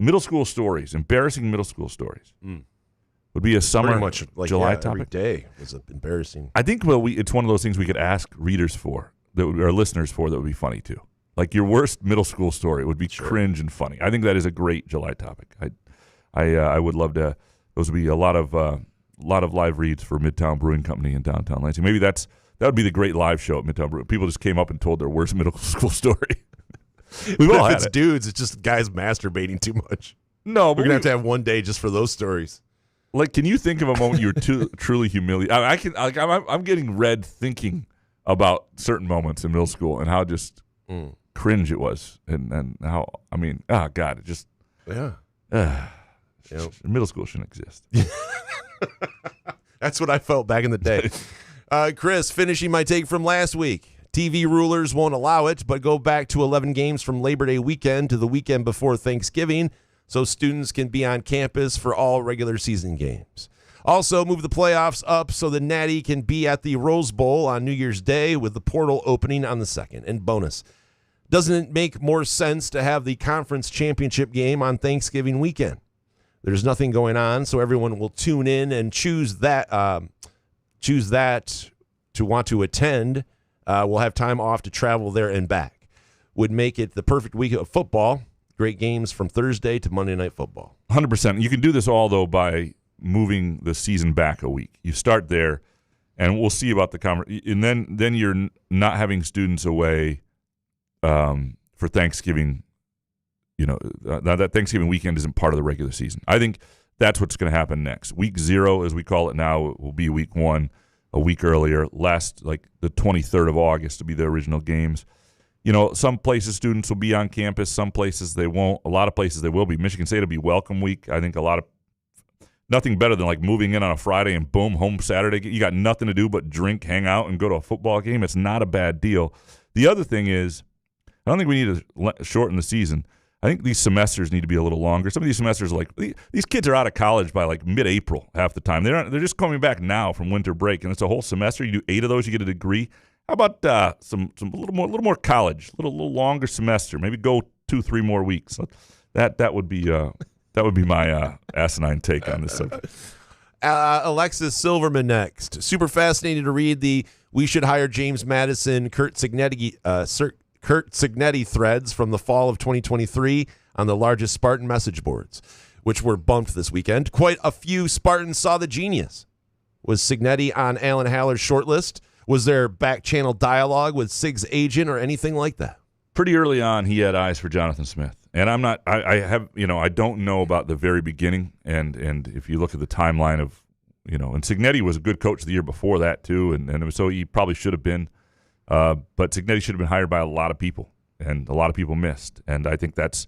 middle school stories, embarrassing middle school stories. Would be a summer, pretty much like July every topic. day was embarrassing. I think it's one of those things we could ask readers for, or listeners for, that would be funny too. Like your worst middle school story would be cringe and funny. I think that is a great July topic. I would love to. Those would be a lot of live reads for Midtown Brewing Company in downtown Lansing. Maybe that would be the great live show at Midtown Brewing. People just came up and told their worst middle school story. We've all had it's it. dudes, it's just guys masturbating too much. No, we're gonna have to have one day just for those stories. Like, can you think of a moment you were truly humiliated? I'm getting red thinking about certain moments in middle school and how just cringe it was, and how God, it just middle school shouldn't exist. That's what I felt back in the day. Chris, finishing my take from last week. TV rulers won't allow it, but go back to 11 games from Labor Day weekend to the weekend before Thanksgiving, so students can be on campus for all regular season games. Also, move the playoffs up so the Natty can be at the Rose Bowl on New Year's Day with the portal opening on the 2nd. And bonus, doesn't it make more sense to have the conference championship game on Thanksgiving weekend? There's nothing going on, so everyone will tune in and choose that to want to attend. We'll have time off to travel there and back. Would make it the perfect week of football. Great games from Thursday to Monday Night Football. 100%. You can do this all, though, by moving the season back a week. You start there, and we'll see about the conference. And then you're not having students away for Thanksgiving. That Thanksgiving weekend isn't part of the regular season. I think that's what's going to happen next. Week 0, as we call it now, will be week 1, a week earlier. Like the 23rd of August to be the original games. Some places students will be on campus. Some places they won't. A lot of places they will be. Michigan State will be welcome week. I think nothing better than like moving in on a Friday and boom, home Saturday. You got nothing to do but drink, hang out, and go to a football game. It's not a bad deal. The other thing is, I don't think we need to shorten the season. I think these semesters need to be a little longer. Some of these semesters are like, these kids are out of college by like mid-April half the time. They're just coming back now from winter break, and it's a whole semester. You do 8 of those, you get a degree. How about a little more college, a little longer semester? Maybe go 2-3 more weeks. That would be my asinine take on this subject. Alexis Silverman next. Super fascinating to read the "We should hire James Madison" Kurt Cignetti threads from the fall of 2023 on the largest Spartan message boards, which were bumped this weekend. Quite a few Spartans saw the genius. Was Cignetti on Alan Haller's shortlist? Was there back channel dialogue with Sig's agent or anything like that? Pretty early on, he had eyes for Jonathan Smith, and I don't know about the very beginning. And if you look at the timeline of, and Cignetti was a good coach the year before that too, and so he probably should have been. But Cignetti should have been hired by a lot of people, and a lot of people missed. And I think that's,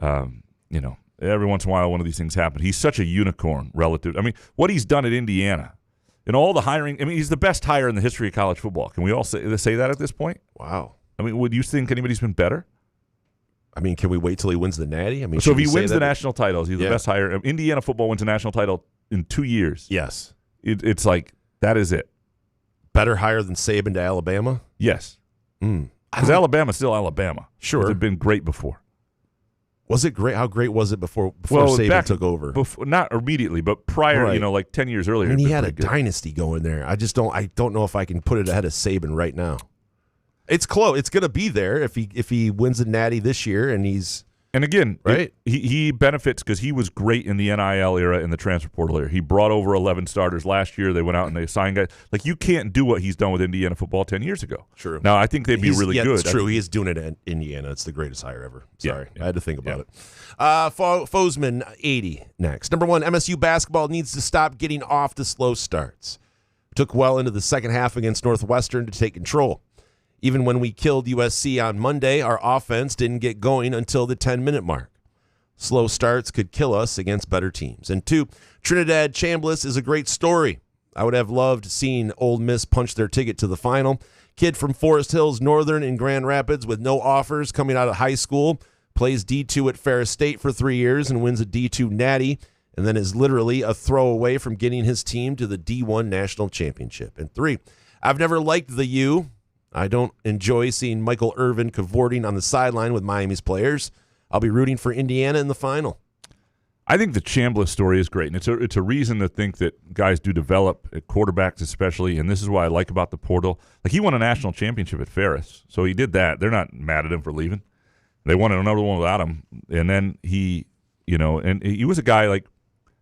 every once in a while one of these things happen. He's such a unicorn relative. I mean, what he's done at Indiana. And all the hiring, he's the best hire in the history of college football. Can we all say that at this point? Wow. Would you think anybody's been better? Can we wait till he wins the Natty? So if he wins the national title, he's the best hire. Indiana football wins a national title in 2 years. Yes. It's like, that is it. Better hire than Saban to Alabama? Yes. Because Alabama's still Alabama. Sure. They've been great before. Was it great? How great was it before Saban took over? Not immediately, but prior, right. Like 10 years earlier. He had a dynasty going there. I don't know if I can put it ahead of Saban right now. It's close. It's going to be there if he wins the Natty this year, and again, right? He benefits because he was great in the NIL era and the transfer portal era. He brought over 11 starters last year. They went out and they signed guys. Like, you can't do what he's done with Indiana football 10 years ago. True. Now, I think they'd be really good. It's true. He is doing it in Indiana. It's the greatest hire ever. Sorry. Yeah. I had to think about it. Fosman, 80 next. Number 1, MSU basketball needs to stop getting off the slow starts. Took well into the second half against Northwestern to take control. Even when we killed USC on Monday, our offense didn't get going until the 10-minute mark. Slow starts could kill us against better teams. And 2, Trinidad Chambliss is a great story. I would have loved seeing Ole Miss punch their ticket to the final. Kid from Forest Hills Northern in Grand Rapids with no offers coming out of high school, plays D2 at Ferris State for 3 years and wins a D2 Natty, and then is literally a throw away from getting his team to the D1 National Championship. And 3, I've never liked the U. I don't enjoy seeing Michael Irvin cavorting on the sideline with Miami's players. I'll be rooting for Indiana in the final. I think the Chambliss story is great, and it's a reason to think that guys do develop, at quarterbacks especially, and this is what I like about the portal. Like, he won a national championship at Ferris, so he did that. They're not mad at him for leaving. They won another one without him, and then he was a guy, like,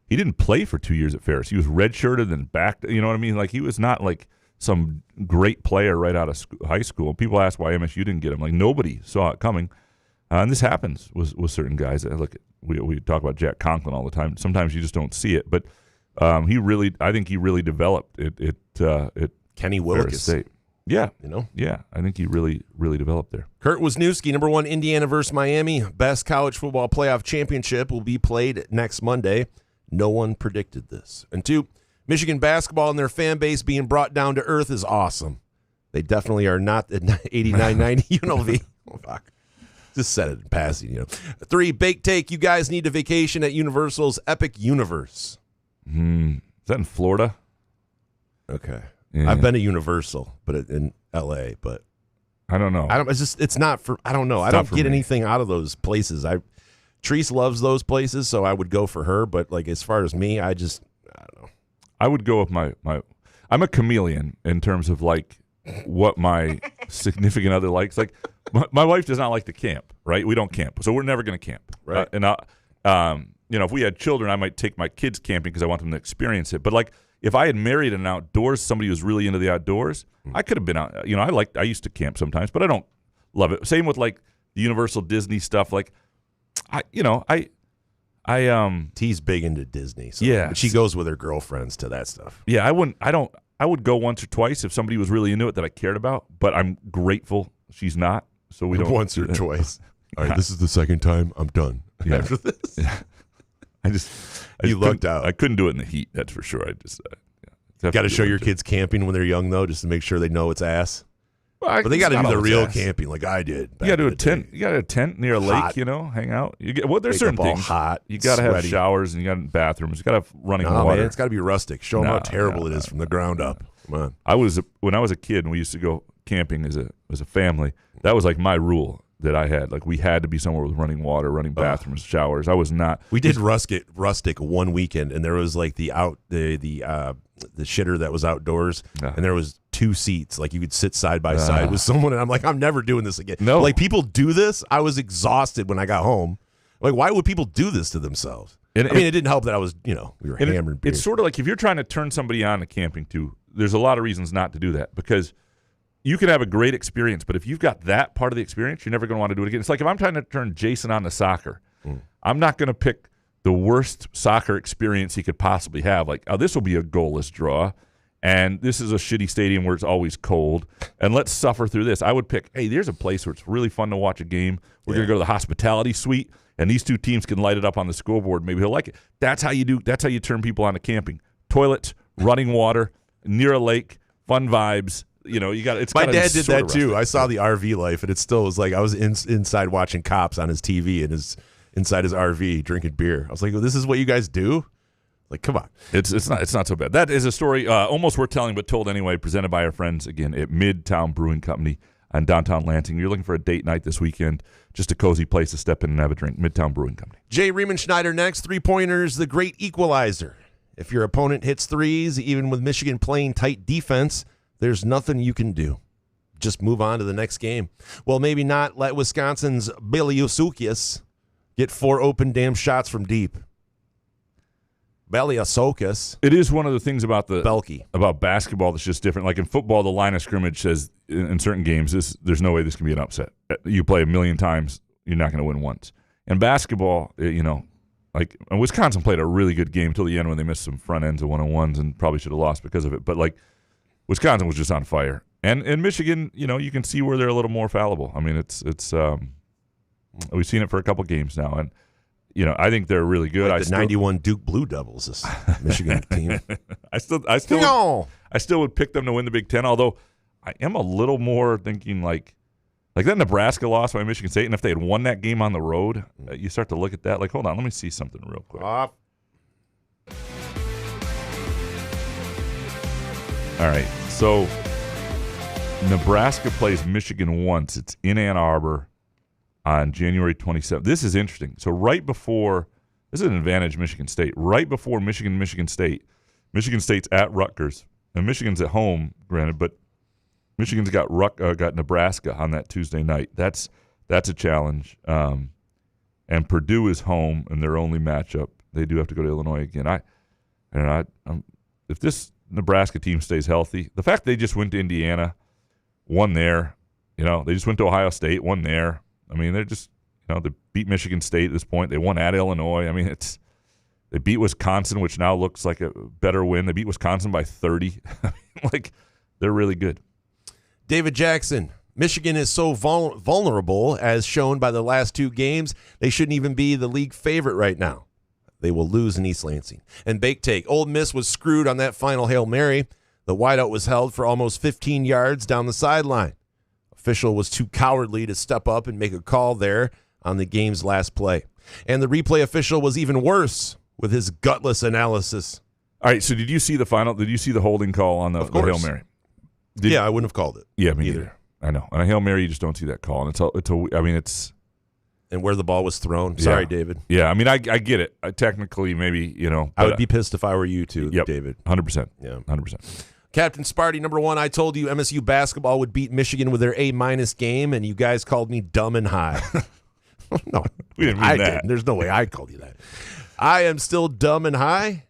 he didn't play for 2 years at Ferris. He was redshirted and back. You know what I mean? Like, he was not like some great player right out of high school. People ask why MSU didn't get him. Like, nobody saw it coming. And this happens with certain guys. Look, we talk about Jack Conklin all the time. Sometimes you just don't see it. But I think he really developed it. Kenny Ferris Willekes. State. Yeah. Yeah, I think he really, really developed there. Kurt Wisniewski, number 1, Indiana versus Miami. Best college football playoff championship will be played next Monday. No one predicted this. And 2, Michigan basketball and their fan base being brought down to earth is awesome. They definitely are not the 89-90 UNLV. Oh, fuck. Just said it in passing, 3, Bake Take. You guys need a vacation at Universal's Epic Universe. Is that in Florida? Okay. Yeah. I've been to Universal, but in L.A., but I don't know. It's not for, I don't know. I don't get anything out of those places. Treese loves those places, so I would go for her. But like, as far as me, I don't know. I would go with my I'm a chameleon in terms of like what my significant other likes. Like, my wife does not like to camp, right? We don't camp, so we're never going to camp. Right. If we had children, I might take my kids camping because I want them to experience it. But like, if I had married an outdoors, somebody who was really into the outdoors, I could have been out. I used to camp sometimes, but I don't love it. Same with like the Universal Disney stuff. Like, T's big into Disney. So, yeah, but she goes with her girlfriends to that stuff. Yeah, I would go once or twice if somebody was really into it that I cared about. But I'm grateful she's not. So we don't once or twice. All right, this is the second time. I'm done. Yeah. After this, yeah. I lucked out. I couldn't do it in the heat. That's for sure. I just got to show your kids camping when they're young, though, just to make sure they know it's ass. Well, but they got to do the real ass. camping, like I did. You got to do a tent. You got a tent near a lake. Hang out. There's certain things. Hot. You got to have showers and you got bathrooms. You got to have running water. Man, it's got to be rustic. Show them how terrible it is from the ground up. Come on. When I was a kid and we used to go camping as a family. That was like my rule that I had. Like, we had to be somewhere with running water, running bathrooms, showers. I was not. We did rustic one weekend, and there was like the shitter that was outdoors, and there was 2 seats. Like, you could sit side by side with someone, and I'm like, I'm never doing this again. No, like, people do this. I was exhausted when I got home. Like, why would people do this to themselves? it didn't help that I was, we were hammered. It's sort of like if you're trying to turn somebody on to camping too. There's a lot of reasons not to do that, because you can have a great experience, but if you've got that part of the experience, you're never going to want to do it again. It's like if I'm trying to turn Jason on to soccer, I'm not going to pick the worst soccer experience he could possibly have. Like, this will be a goalless draw, and this is a shitty stadium where it's always cold, and let's suffer through this. I would pick, hey, there's a place where it's really fun to watch a game. We're going to go to the hospitality suite, and these 2 teams can light it up on the scoreboard. Maybe he'll like it. That's how you do. That's how you turn people on to camping. Toilets, running water, near a lake, fun vibes. You got. It's my dad did that too. I saw the RV life, and it still was like I was inside watching Cops on his TV and inside his RV drinking beer. I was like, well, this is what you guys do? Like, come on. It's not so bad. That is a story almost worth telling, but told anyway. Presented by our friends again at Midtown Brewing Company on downtown Lansing. You're looking for a date night this weekend, just a cozy place to step in and have a drink. Midtown Brewing Company. Jay Riemenschneider next. 3-pointers, the great equalizer. If your opponent hits threes, even with Michigan playing tight defense, there's nothing you can do. Just move on to the next game. Well, maybe not let Wisconsin's Bieliusukias get 4 open damn shots from deep. Bieliusukas. It is one of the things about Belky. About basketball that's just different. Like in football, the line of scrimmage says in certain games, there's no way this can be an upset. You play 1,000,000 times, you're not going to win once. In basketball, like Wisconsin played a really good game till the end when they missed some front ends of 1-on-1s and probably should have lost because of it. But like, Wisconsin was just on fire, and Michigan, you can see where they're a little more fallible. I mean, it's we've seen it for a couple games now, and I think they're really good. Like the 91 Duke Blue Devils, this Michigan team. I still would pick them to win the Big Ten, although I am a little more thinking like that Nebraska loss by Michigan State, and if they had won that game on the road, you start to look at that like, hold on, let me see something real quick. All right, so Nebraska plays Michigan once. It's in Ann Arbor on January 27th. This is interesting. So this is an advantage Michigan State. Right before Michigan State, Michigan State's at Rutgers, and Michigan's at home, granted, but Michigan's got Nebraska on that Tuesday night. That's a challenge. And Purdue is home in their only matchup. They do have to go to Illinois again. If this Nebraska team stays healthy, the fact they just went to Indiana, won there, they just went to Ohio State, won there. I mean, they're just, they beat Michigan State at this point. They won at Illinois. I mean, they beat Wisconsin, which now looks like a better win. They beat Wisconsin by 30. They're really good. David Jackson, Michigan is so vulnerable, as shown by the last two games. They shouldn't even be the league favorite right now. They will lose in East Lansing. And Bake Take, Ole Miss was screwed on that final Hail Mary. The wideout was held for almost 15 yards down the sideline. Official was too cowardly to step up and make a call there on the game's last play. And the replay official was even worse with his gutless analysis. All right, so did you see the final? Did you see the holding call on the Hail Mary? I wouldn't have called it. Yeah, me either. I know. On a Hail Mary, you just don't see that call. And it's and where the ball was thrown. Sorry, David. Yeah, I mean, I get it. Technically, maybe, I would be pissed if I were you too, yep, David. 100%. Yeah, 100%. Captain Sparty, number one, I told you MSU basketball would beat Michigan with their A- game, and you guys called me dumb and high. No, we didn't mean that. Didn't. There's no way I called you that. I am still dumb and high.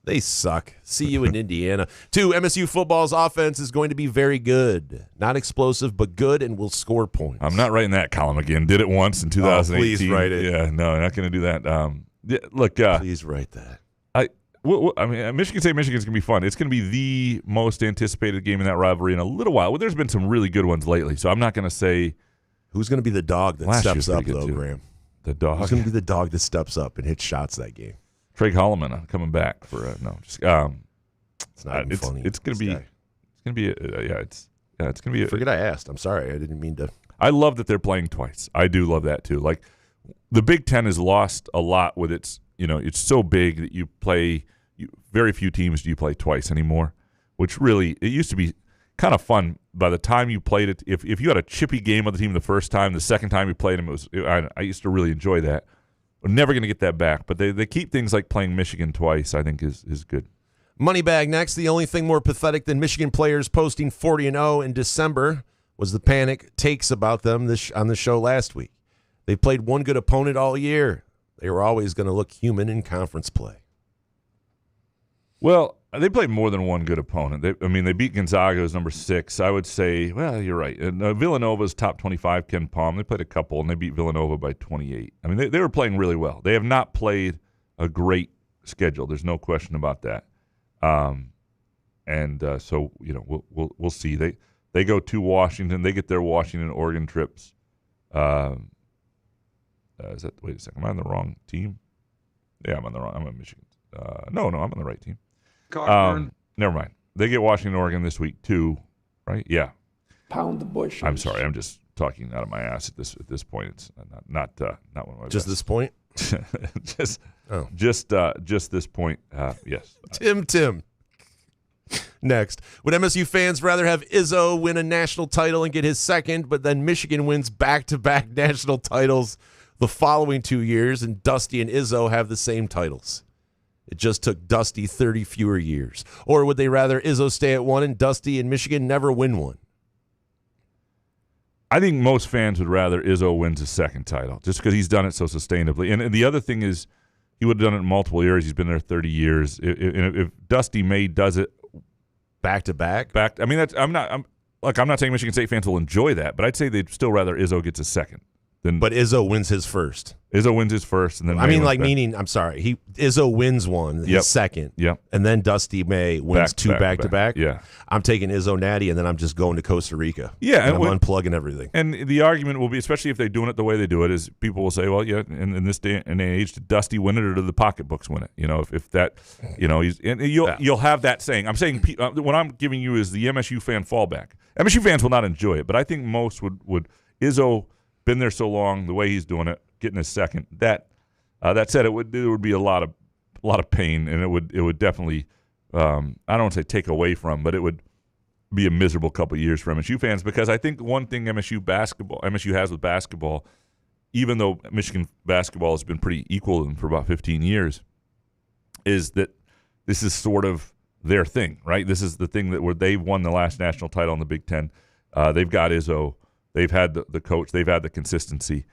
They suck. See you in Indiana. 2, MSU football's offense is going to be very good. Not explosive, but good, and will score points. I'm not writing that column again. Did it once in 2018. Please write it. Yeah, no, not going to do that. Look. Please write that. Michigan State, Michigan's going to be fun. It's going to be the most anticipated game in that rivalry in a little while. Well, there's been some really good ones lately, so I'm not going to say. Who's going to be the dog that steps up, though, Graham? The dog? Who's going to be the dog that steps up and hits shots that game? Craig Holloman coming back for it's not even funny. It's going to be it's going to be. Forget I asked. I'm sorry. I didn't mean to. I love that they're playing twice. I do love that too. Like the Big Ten has lost a lot with its. It's so big that you play. Very few teams do you play twice anymore, which really it used to be kind of fun. By the time you played it, if you had a chippy game of the team the first time, the second time you played them, I used to really enjoy that. We're never going to get that back, but they keep things like playing Michigan twice. I think is good. Moneybag next. The only thing more pathetic than Michigan players posting 40-0 in December was the panic takes about them on the show last week. They played one good opponent all year. They were always going to look human in conference play. Well, they played more than one good opponent. They beat Gonzaga as number 6. I would say, well, you're right. And Villanova's top 25, Ken Palm. They played a couple, and they beat Villanova by 28. I mean, they were playing really well. They have not played a great schedule. There's no question about that. So we'll see. They go to Washington. They get their Washington, Oregon trips. Wait a second. Am I on the wrong team? Yeah, I'm on Michigan. No, I'm on the right team. Never mind. They get Washington, Oregon this week too, right? Yeah. Pound the bush. I'm sorry. I'm just talking out of my ass at this point. It's not one of my just best. This point. just this point. Yes. Tim. Next, would MSU fans rather have Izzo win a national title and get his second, but then Michigan wins back-to-back national titles the following 2 years, and Dusty and Izzo have the same titles? It just took Dusty 30 fewer years. Or would they rather Izzo stay at 1 and Dusty and Michigan never win one? I think most fans would rather Izzo wins a second title just because he's done it so sustainably. And the other thing is he would have done it in multiple years. He's been there 30 years. If Dusty May does it back-to-back? I'm not saying Michigan State fans will enjoy that, but I'd say they'd still rather Izzo gets a second But Izzo wins his first. Izzo wins his first, and then I'm sorry. Izzo wins one, his second. Yep. And then Dusty May wins two back to back. Yeah. I'm taking Izzo Natty, and then I'm just going to Costa Rica. Yeah. And I'm unplugging everything. And the argument will be, especially if they're doing it the way they do it, is people will say, well, yeah, in this day and age, did Dusty win it or did the pocketbooks win it? If that, you'll have that saying. I'm saying what I'm giving you is the MSU fan fallback. MSU fans will not enjoy it, but I think most would Izzo, been there so long, the way he's doing it, getting his second. That said, there would be a lot of pain, and it would definitely I don't want to say take away from, but it would be a miserable couple of years for MSU fans, because I think one thing MSU has with basketball, even though Michigan basketball has been pretty equal for about 15 years, is that this is sort of their thing, right? This is the thing where they've won the last national title in the Big Ten. They've got Izzo. They've had the coach. They've had the consistency,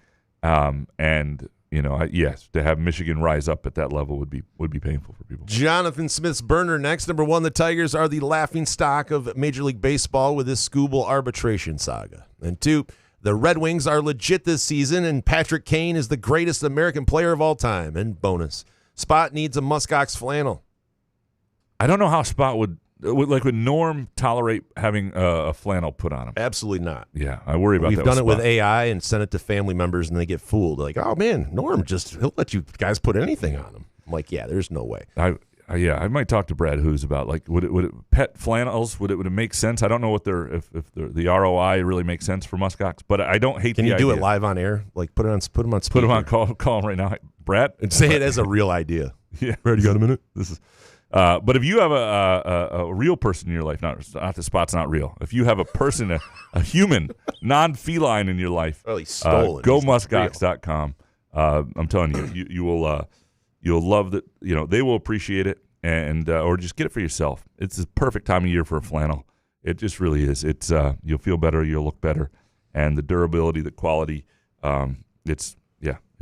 and yes, to have Michigan rise up at that level would be painful for people. Jonathan Smith's burner next. Number 1, the Tigers are the laughing stock of Major League Baseball with this Skubal arbitration saga. And 2, the Red Wings are legit this season, and Patrick Kane is the greatest American player of all time. And bonus, Spot needs a muskox flannel. I don't know how Spot would Norm tolerate having a flannel put on him? Absolutely not. Yeah, I worry about that. We've done it with AI and sent it to family members, and they get fooled. They're like, oh, man, Norm, he'll let you guys put anything on him. I'm like, yeah, there's no way. I might talk to Brad Hoos about, would it pet flannels, would it make sense? I don't know if the ROI really makes sense for muskox, but I don't hate the idea. Can you do it live on air? Like put them on speaker. Put them on, call him right now. Brad? And say it as a real idea. Yeah. Brad, you got a minute? But if you have a real person in your life, not the Spot's not real. If you have a person, a human, non-feline in your life, well, he's stolen. Go muskox.com. I'm telling you, you'll love that. They will appreciate it, and or just get it for yourself. It's the perfect time of year for a flannel. It just really is. It's you'll feel better, you'll look better, and the durability, the quality, it's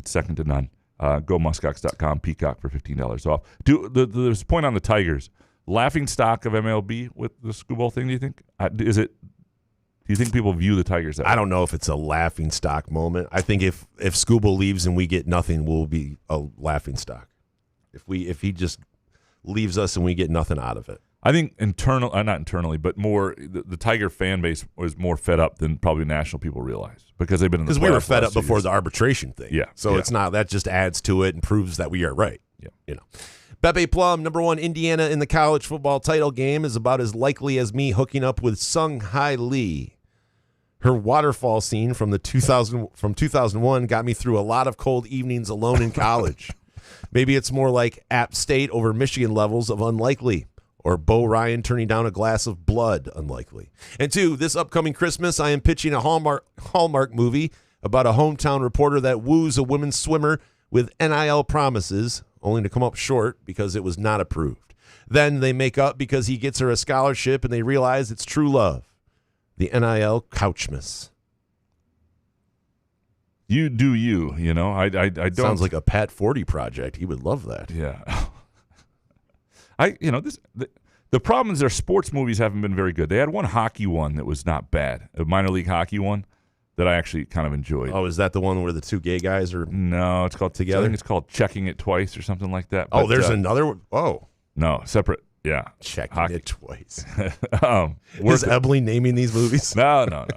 second to none. Go muskox.com, Peacock for $15 off. There's a point on the Tigers. Laughing stock of MLB with the Skubal thing, do you think? Do you think people view the Tigers that way? I don't know if it's a laughing stock moment. I think if Skubal leaves and we get nothing, we'll be a laughing stock. If he just leaves us and we get nothing out of it. I think not internally, but more the Tiger fan base was more fed up than probably national people realize, because they've been in the playoffs. Because we were fed up before the arbitration thing. Yeah. So it's not, that just adds to it and proves that we are right. Yeah. Pepe Plum, number 1, Indiana in the college football title game, is about as likely as me hooking up with Sung Hai Lee. Her waterfall scene from 2001 got me through a lot of cold evenings alone in college. Maybe it's more like App State over Michigan levels of unlikely. Or Bo Ryan turning down a glass of blood, unlikely. And 2, this upcoming Christmas, I am pitching a Hallmark movie about a hometown reporter that woos a women's swimmer with NIL promises, only to come up short because it was not approved. Then they make up because he gets her a scholarship, and they realize it's true love. The NIL Couchmas. You do you, I don't. Sounds like a Pat 40 project. He would love that. Yeah. The problem is their sports movies haven't been very good. They had one hockey one that was not bad, a minor league hockey one that I actually kind of enjoyed. Oh, is that the one where the 2 gay guys are? No, it's called together. I think it's called Checking It Twice or something like that. Oh, there's another one. Oh, no, separate. Yeah, Checking It Twice. Is Ebley naming these movies? No.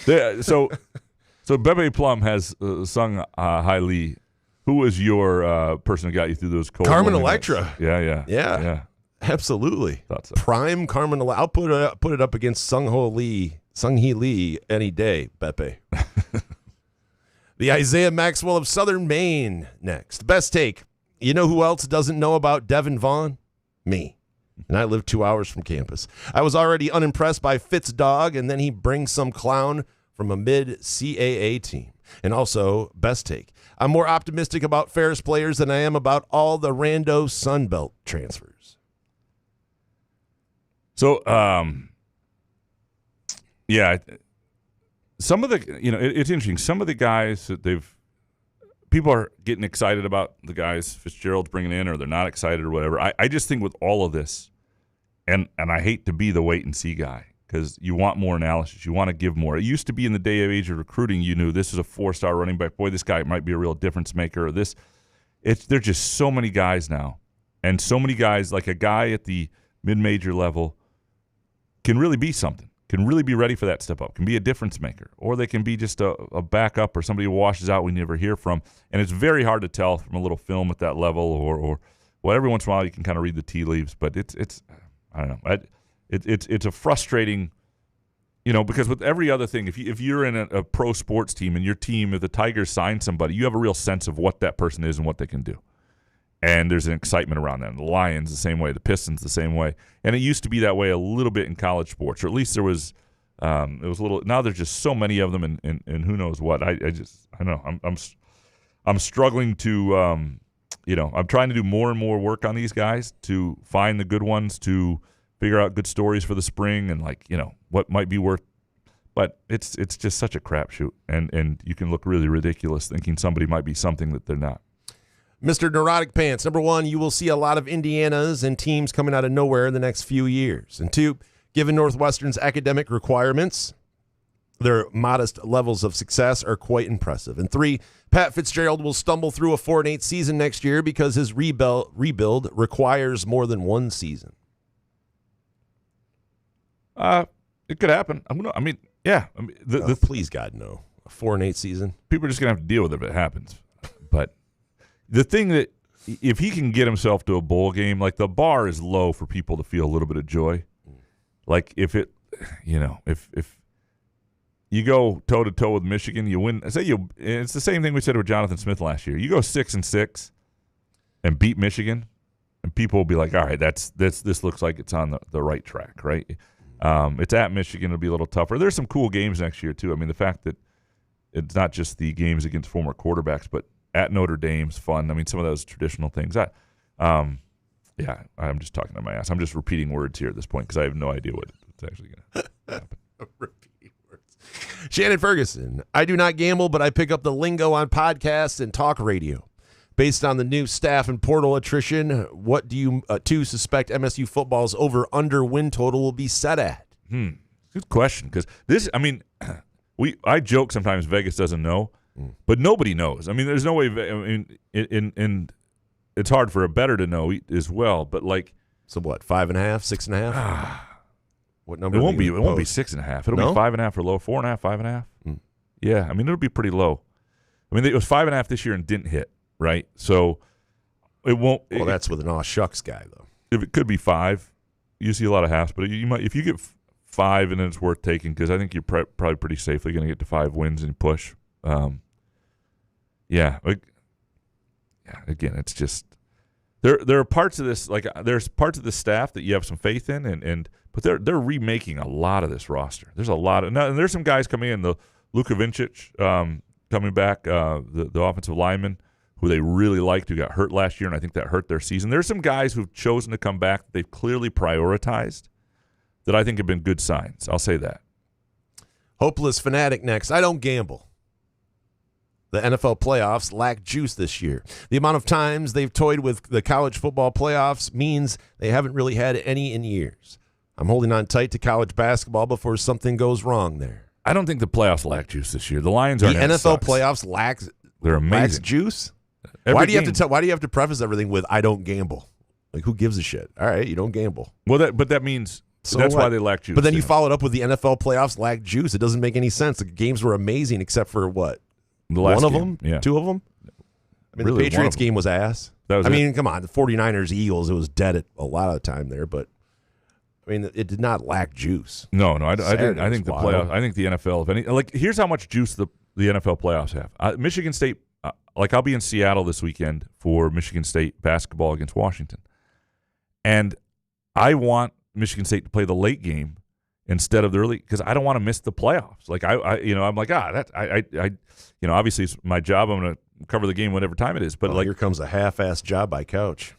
They're so Pepe Plum has Sung Hai Lee. Who was your person who got you through those cold? Carmen Electra. Yeah. Absolutely. Thought so. Prime Carmen Electra. I'll put it up against Sung Hee Lee any day, Pepe. The Isaiah Maxwell of Southern Maine next. Best take. You know who else doesn't know about Devin Vaughn? Me. And I live 2 hours from campus. I was already unimpressed by Fitz' dog, and then he brings some clown from a mid-CAA team. And also, best take. I'm more optimistic about Ferris players than I am about all the rando Sunbelt transfers. So, some of the, it's interesting. Some of the guys that people are getting excited about the guys Fitzgerald's bringing in, or they're not excited or whatever. I just think with all of this, and I hate to be the wait and see guy, because you want more analysis. You want to give more. It used to be in the day of age of recruiting, you knew this is a 4-star running back. Boy, this guy might be a real difference maker. Or this, there's just so many guys now, and so many guys, like a guy at the mid-major level can really be something, can really be ready for that step up, can be a difference maker, or they can be just a backup or somebody who washes out we never hear from. And it's very hard to tell from a little film at that level, or well, every once in a while you can kind of read the tea leaves, but it's I don't know. It's a frustrating, because with every other thing, if you're in a pro sports team and your team, if the Tigers sign somebody, you have a real sense of what that person is and what they can do. And there's an excitement around them. The Lions the same way, the Pistons the same way. And it used to be that way a little bit in college sports, or at least there was it was a little. Now there's just so many of them, and who knows what. I don't know. I'm struggling to I'm trying to do more and more work on these guys to find the good ones, to figure out good stories for the spring, and what might be worth. But it's just such a crapshoot, and you can look really ridiculous thinking somebody might be something that they're not. Mr. Neurotic Pants, number one, you will see a lot of Indianas and teams coming out of nowhere in the next few years. And two, given Northwestern's academic requirements, their modest levels of success are quite impressive. And three, Pat Fitzgerald will stumble through a 4-8 season next year because his rebuild requires more than one season. It could happen. Please, God, no. A 4-8 season. People are just going to have to deal with it if it happens. But the thing that, if he can get himself to a bowl game, like the bar is low for people to feel a little bit of joy. Like if you go toe-to-toe with Michigan, you win. It's the same thing we said with Jonathan Smith last year. You go 6-6 and beat Michigan, and people will be like, all right, this looks like it's on the right track, right? It's at Michigan. It'll be a little tougher. There's some cool games next year, too. I mean, the fact that it's not just the games against former quarterbacks, but at Notre Dame's fun. I mean, some of those traditional things. I'm just talking to my ass. I'm just repeating words here at this point because I have no idea what it's actually going to happen. Repeating words. Shannon Ferguson, I do not gamble, but I pick up the lingo on podcasts and talk radio. Based on the new staff and portal attrition, what do you two suspect MSU football's over-under win total will be set at? Good question, because I joke sometimes Vegas doesn't know, but nobody knows. I mean, there's no way. And it's hard for a bettor to know as well. But so what? 5.5, 6.5? What number? It won't be 6.5. It'll be 5.5 or low. 4.5, 5.5. Yeah, I mean it'll be pretty low. I mean it was 5.5 this year and didn't hit. Right, so it won't. Well, that's with an aw shucks guy though. If it could be 5, you see a lot of halves, but you might if you get 5, and then it's worth taking because I think you're probably pretty safely going to get to 5 wins and push. Again, it's just there are parts of this there's parts of the staff that you have some faith in, but they're remaking a lot of this roster. There's a lot of and there's some guys coming in. The Luka Vincic coming back, the offensive lineman who they really liked, who got hurt last year, and I think that hurt their season. There's some guys who've chosen to come back that they've clearly prioritized that I think have been good signs. I'll say that. Hopeless Fanatic next. I don't gamble. The NFL playoffs lack juice this year. The amount of times they've toyed with the college football playoffs means they haven't really had any in years. I'm holding on tight to college basketball before something goes wrong there. I don't think the playoffs lack juice this year. The Lions are the NFL playoffs lacks juice. Why do you have to preface everything with "I don't gamble"? Like, who gives a shit? All right, you don't gamble. Well, that means that's why they lack juice. But then you followed up with the NFL playoffs lack juice. It doesn't make any sense. The games were amazing except for what? The last one of game. them? Yeah. 2 of them? I mean, really, the Patriots game was ass. Come on, the 49ers, Eagles, it was dead at a lot of the time there, but I mean, it did not lack juice. No, I didn't. I think the playoffs. I think the NFL, if any, here's how much juice the NFL playoffs have. Michigan State. I'll be in Seattle this weekend for Michigan State basketball against Washington, and I want Michigan State to play the late game instead of the early because I don't want to miss the playoffs. I'm like obviously it's my job. I'm going to cover the game whatever time it is. But here comes a half-assed job by Couch.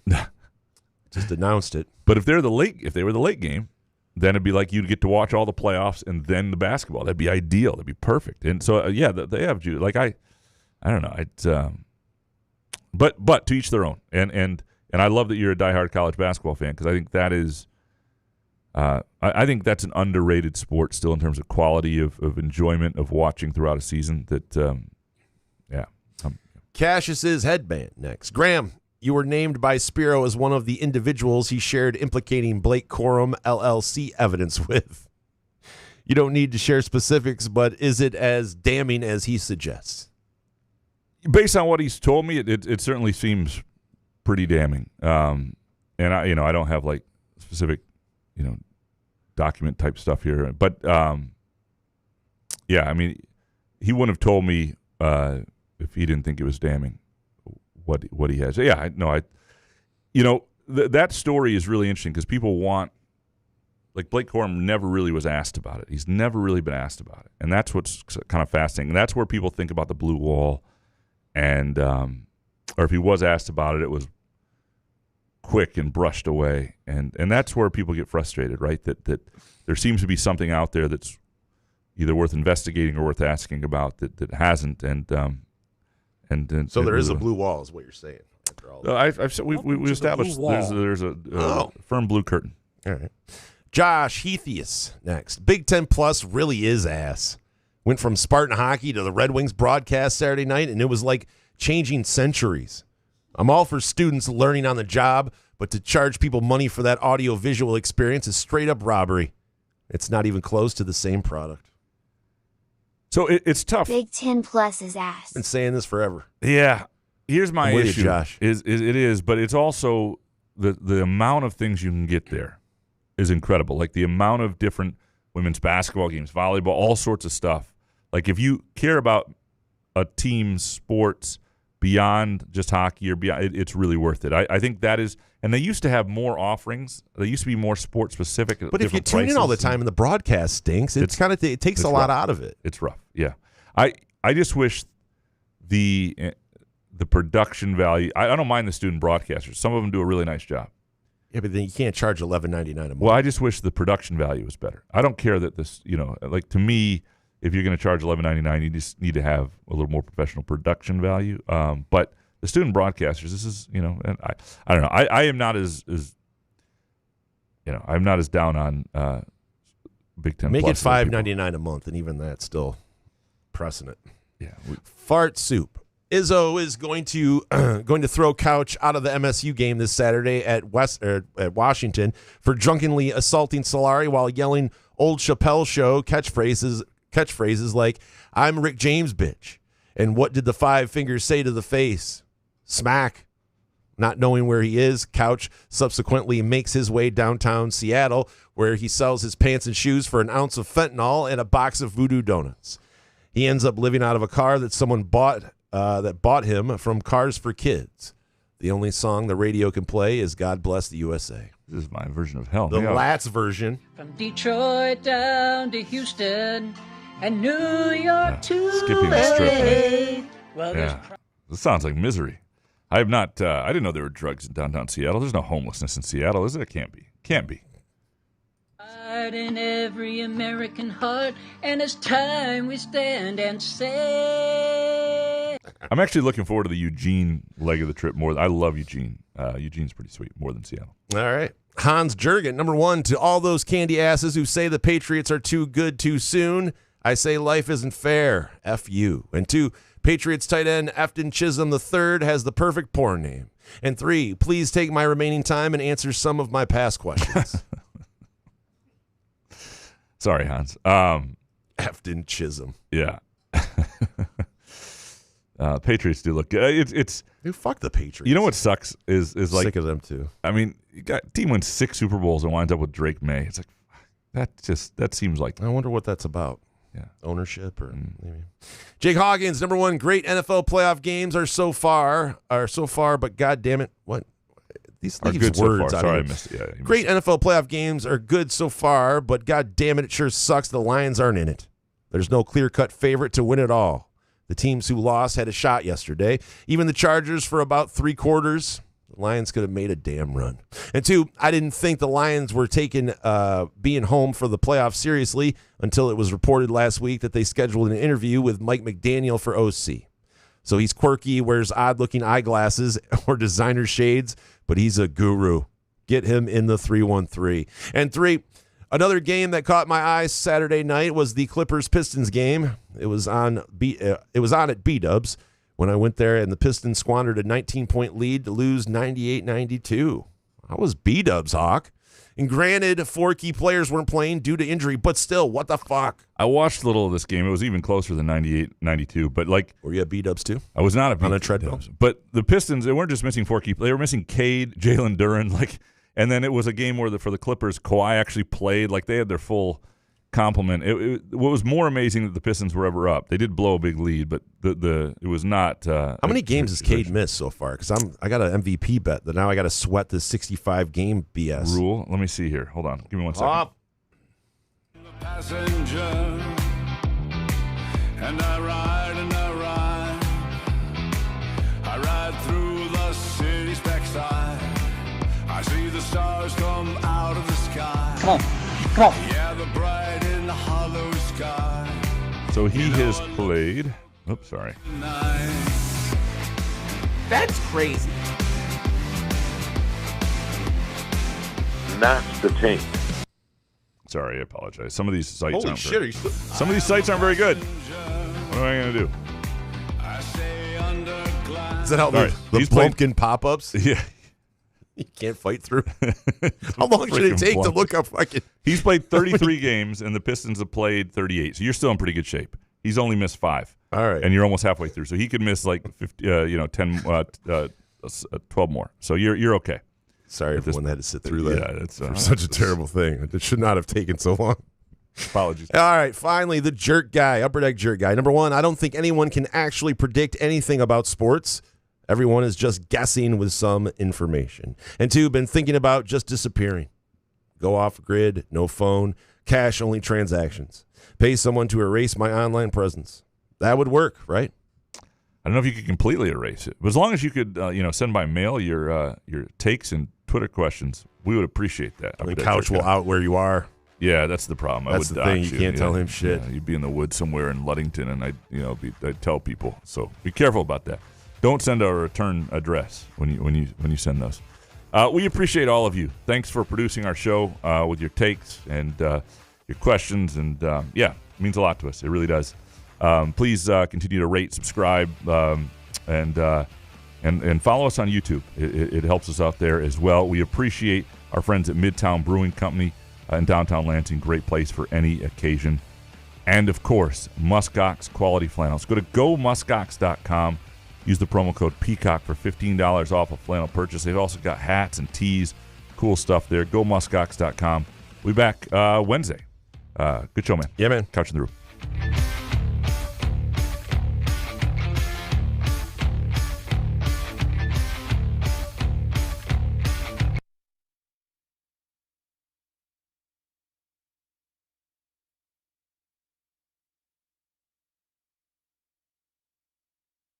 Just announced it. But if they were the late game, then it'd be like you'd get to watch all the playoffs and then the basketball. That'd be ideal. That'd be perfect. And so they have juice. I don't know. It's but to each their own. And I love that you're a diehard college basketball fan because I think that is I think that's an underrated sport still in terms of quality of enjoyment of watching throughout a season. Cassius's headband next. Graham, you were named by Spiro as one of the individuals he shared implicating Blake Corum LLC evidence with. You don't need to share specifics, but is it as damning as he suggests? Based on what he's told me, it certainly seems pretty damning. And I don't have like specific, document type stuff here, but yeah, I mean, he wouldn't have told me if he didn't think it was damning what he has. Yeah, that story is really interesting because people want, like, Blake Corum never really was asked about it. He's never really been asked about it, and that's what's kind of fascinating. And that's where people think about the blue wall, and or if he was asked about it, it was quick and brushed away, and that's where people get frustrated, right? That there seems to be something out there that's either worth investigating or worth asking about that hasn't, and so there is a blue wall, is what you're saying. After all we established there's a firm blue curtain. All right. Josh Heathius next. Big Ten Plus really is ass. Went from Spartan hockey to the Red Wings broadcast Saturday night, and it was like changing centuries. I'm all for students learning on the job, but to charge people money for that audio-visual experience is straight-up robbery. It's not even close to the same product. So it's tough. Big Ten Plus is ass. Been saying this forever. Yeah. Here's my issue, Josh. But it's also the amount of things you can get there is incredible. Like the amount of different women's basketball games, volleyball, all sorts of stuff. Like if you care about a team's sports beyond just hockey or beyond, it's really worth it. I think that is, and they used to have more offerings. They used to be more sport specific. But if you tune in all the time and the broadcast stinks, it takes a lot out of it. It's rough. Yeah, I just wish the production value. I don't mind the student broadcasters. Some of them do a really nice job. Yeah, but then you can't charge $11.99 a month. Well, I just wish the production value was better. I don't care that this, like to me, if you're going to charge $11.99, you just need to have a little more professional production value. But the student broadcasters, this is, and I don't know. I am not as I'm not as down on Big Ten. Make Plus it $5.99 a month, and even that's still pressing it. Yeah. Fart soup. Izzo is going to throw Couch out of the MSU game this Saturday at Washington for drunkenly assaulting Solari while yelling Old Chappelle Show catchphrases like, "I'm Rick James, bitch," and "What did the five fingers say to the face?" Smack. Not knowing where he is, Couch subsequently makes his way downtown Seattle, where he sells his pants and shoes for an ounce of fentanyl and a box of Voodoo Donuts. He ends up living out of a car that someone bought him from Cars for Kids. The only song the radio can play is "God Bless the USA." This is my version of hell. The Lats version. From Detroit down to Houston and New York to skipping the strip. Well, this sounds like misery. I have not. I didn't know there were drugs in downtown Seattle. There's no homelessness in Seattle, is it? It can't be. Can't be. In every American heart, and it's time we stand and say. I'm actually looking forward to the Eugene leg of the trip more. I love Eugene. Eugene's pretty sweet, more than Seattle. All right. Hans Jurgen, number one, to all those candy asses who say the Patriots are too good too soon, I say life isn't fair. F you. And two, Patriots tight end Efton Chisholm III has the perfect porn name. And three, please take my remaining time and answer some of my past questions. Sorry, Hans. Efton Chisholm. Yeah. Patriots do look good. Dude, fuck the Patriots. You know what sucks is like, sick of them too. I mean, team wins 6 Super Bowls and winds up with Drake May. It's like that seems like. I wonder what that's about. Yeah, ownership or maybe. Jake Hawkins, number one, great NFL playoff games are so far, but God damn it, what? These are good words. So far. Sorry, I missed it. Yeah, great NFL playoff games are good so far, but God damn it sure sucks the Lions aren't in it. There's no clear-cut favorite to win it all. The teams who lost had a shot yesterday. Even the Chargers for about 3 quarters. The Lions could have made a damn run. And two, I didn't think the Lions were taking being home for the playoffs seriously until it was reported last week that they scheduled an interview with Mike McDaniel for OC. So he's quirky, wears odd-looking eyeglasses or designer shades, but he's a guru. Get him in the 313. And 3, another game that caught my eye Saturday night was the Clippers-Pistons game. It was on at B-Dubs when I went there, and the Pistons squandered a 19-point lead to lose 98-92. That was B-Dubs, Hawk. And granted, 4 key players weren't playing due to injury, but still, what the fuck? I watched a little of this game. It was even closer than 98-92. But like, were you at B-Dubs too? I was not at on a treadmill. But the Pistons, they weren't just missing 4 key. They were missing Cade, Jalen Duren, and then it was a game where for the Clippers, Kawhi actually played. Like, they had their full complement. What was more amazing that the Pistons were ever up. They did blow a big lead, but it was not. How many games has Cade missed so far? Because I got an MVP bet that now I got to sweat this 65 game BS rule. Let me see here. Hold on. Give me 1 second. Passenger, and I ride and I ride through the city's backside. I see the stars come out of the sky. Come on. Yeah, the bright in the hollow sky. So he has played. Oops, sorry. That's crazy. That's the taint. Sorry, I apologize. Some of these sites Holy shit, some of these sites aren't very good. What am I going to do? Does that help the Blumpkin pop-ups? Yeah. You can't fight through. How long should it take to look up fucking? He's played 33 games, and the Pistons have played 38. So you're still in pretty good shape. He's only missed 5. All right, and you're almost halfway through. So he could miss like 50, 10, 12 more. So you're okay. Sorry, everyone had to sit through that. Yeah, that's for such a terrible thing. It should not have taken so long. Apologies. All right, finally, the jerk guy, Upper Deck jerk guy. Number 1, I don't think anyone can actually predict anything about sports. Everyone is just guessing with some information. And 2, been thinking about just disappearing. Go off grid, no phone, cash-only transactions. Pay someone to erase my online presence. That would work, right? I don't know if you could completely erase it, but as long as you could, send by mail your takes and Twitter questions, we would appreciate that. The couch will out where you are. Yeah, that's the problem. That's the thing. You can't tell him shit. Yeah, you'd be in the woods somewhere in Ludington, and I'd tell people. So be careful about that. Don't send a return address when you send those. We appreciate all of you. Thanks for producing our show with your takes and your questions, and it means a lot to us. It really does. Please continue to rate, subscribe, and follow us on YouTube. It helps us out there as well. We appreciate our friends at Midtown Brewing Company in downtown Lansing. Great place for any occasion. And, of course, Muskox Quality Flannels. Go to gomuskox.com. Use the promo code Peacock for $15 off a flannel purchase. They've also got hats and tees. Cool stuff there. GoMuskox.com. We'll be back Wednesday. Good show, man. Yeah, man. Couch in the Roof.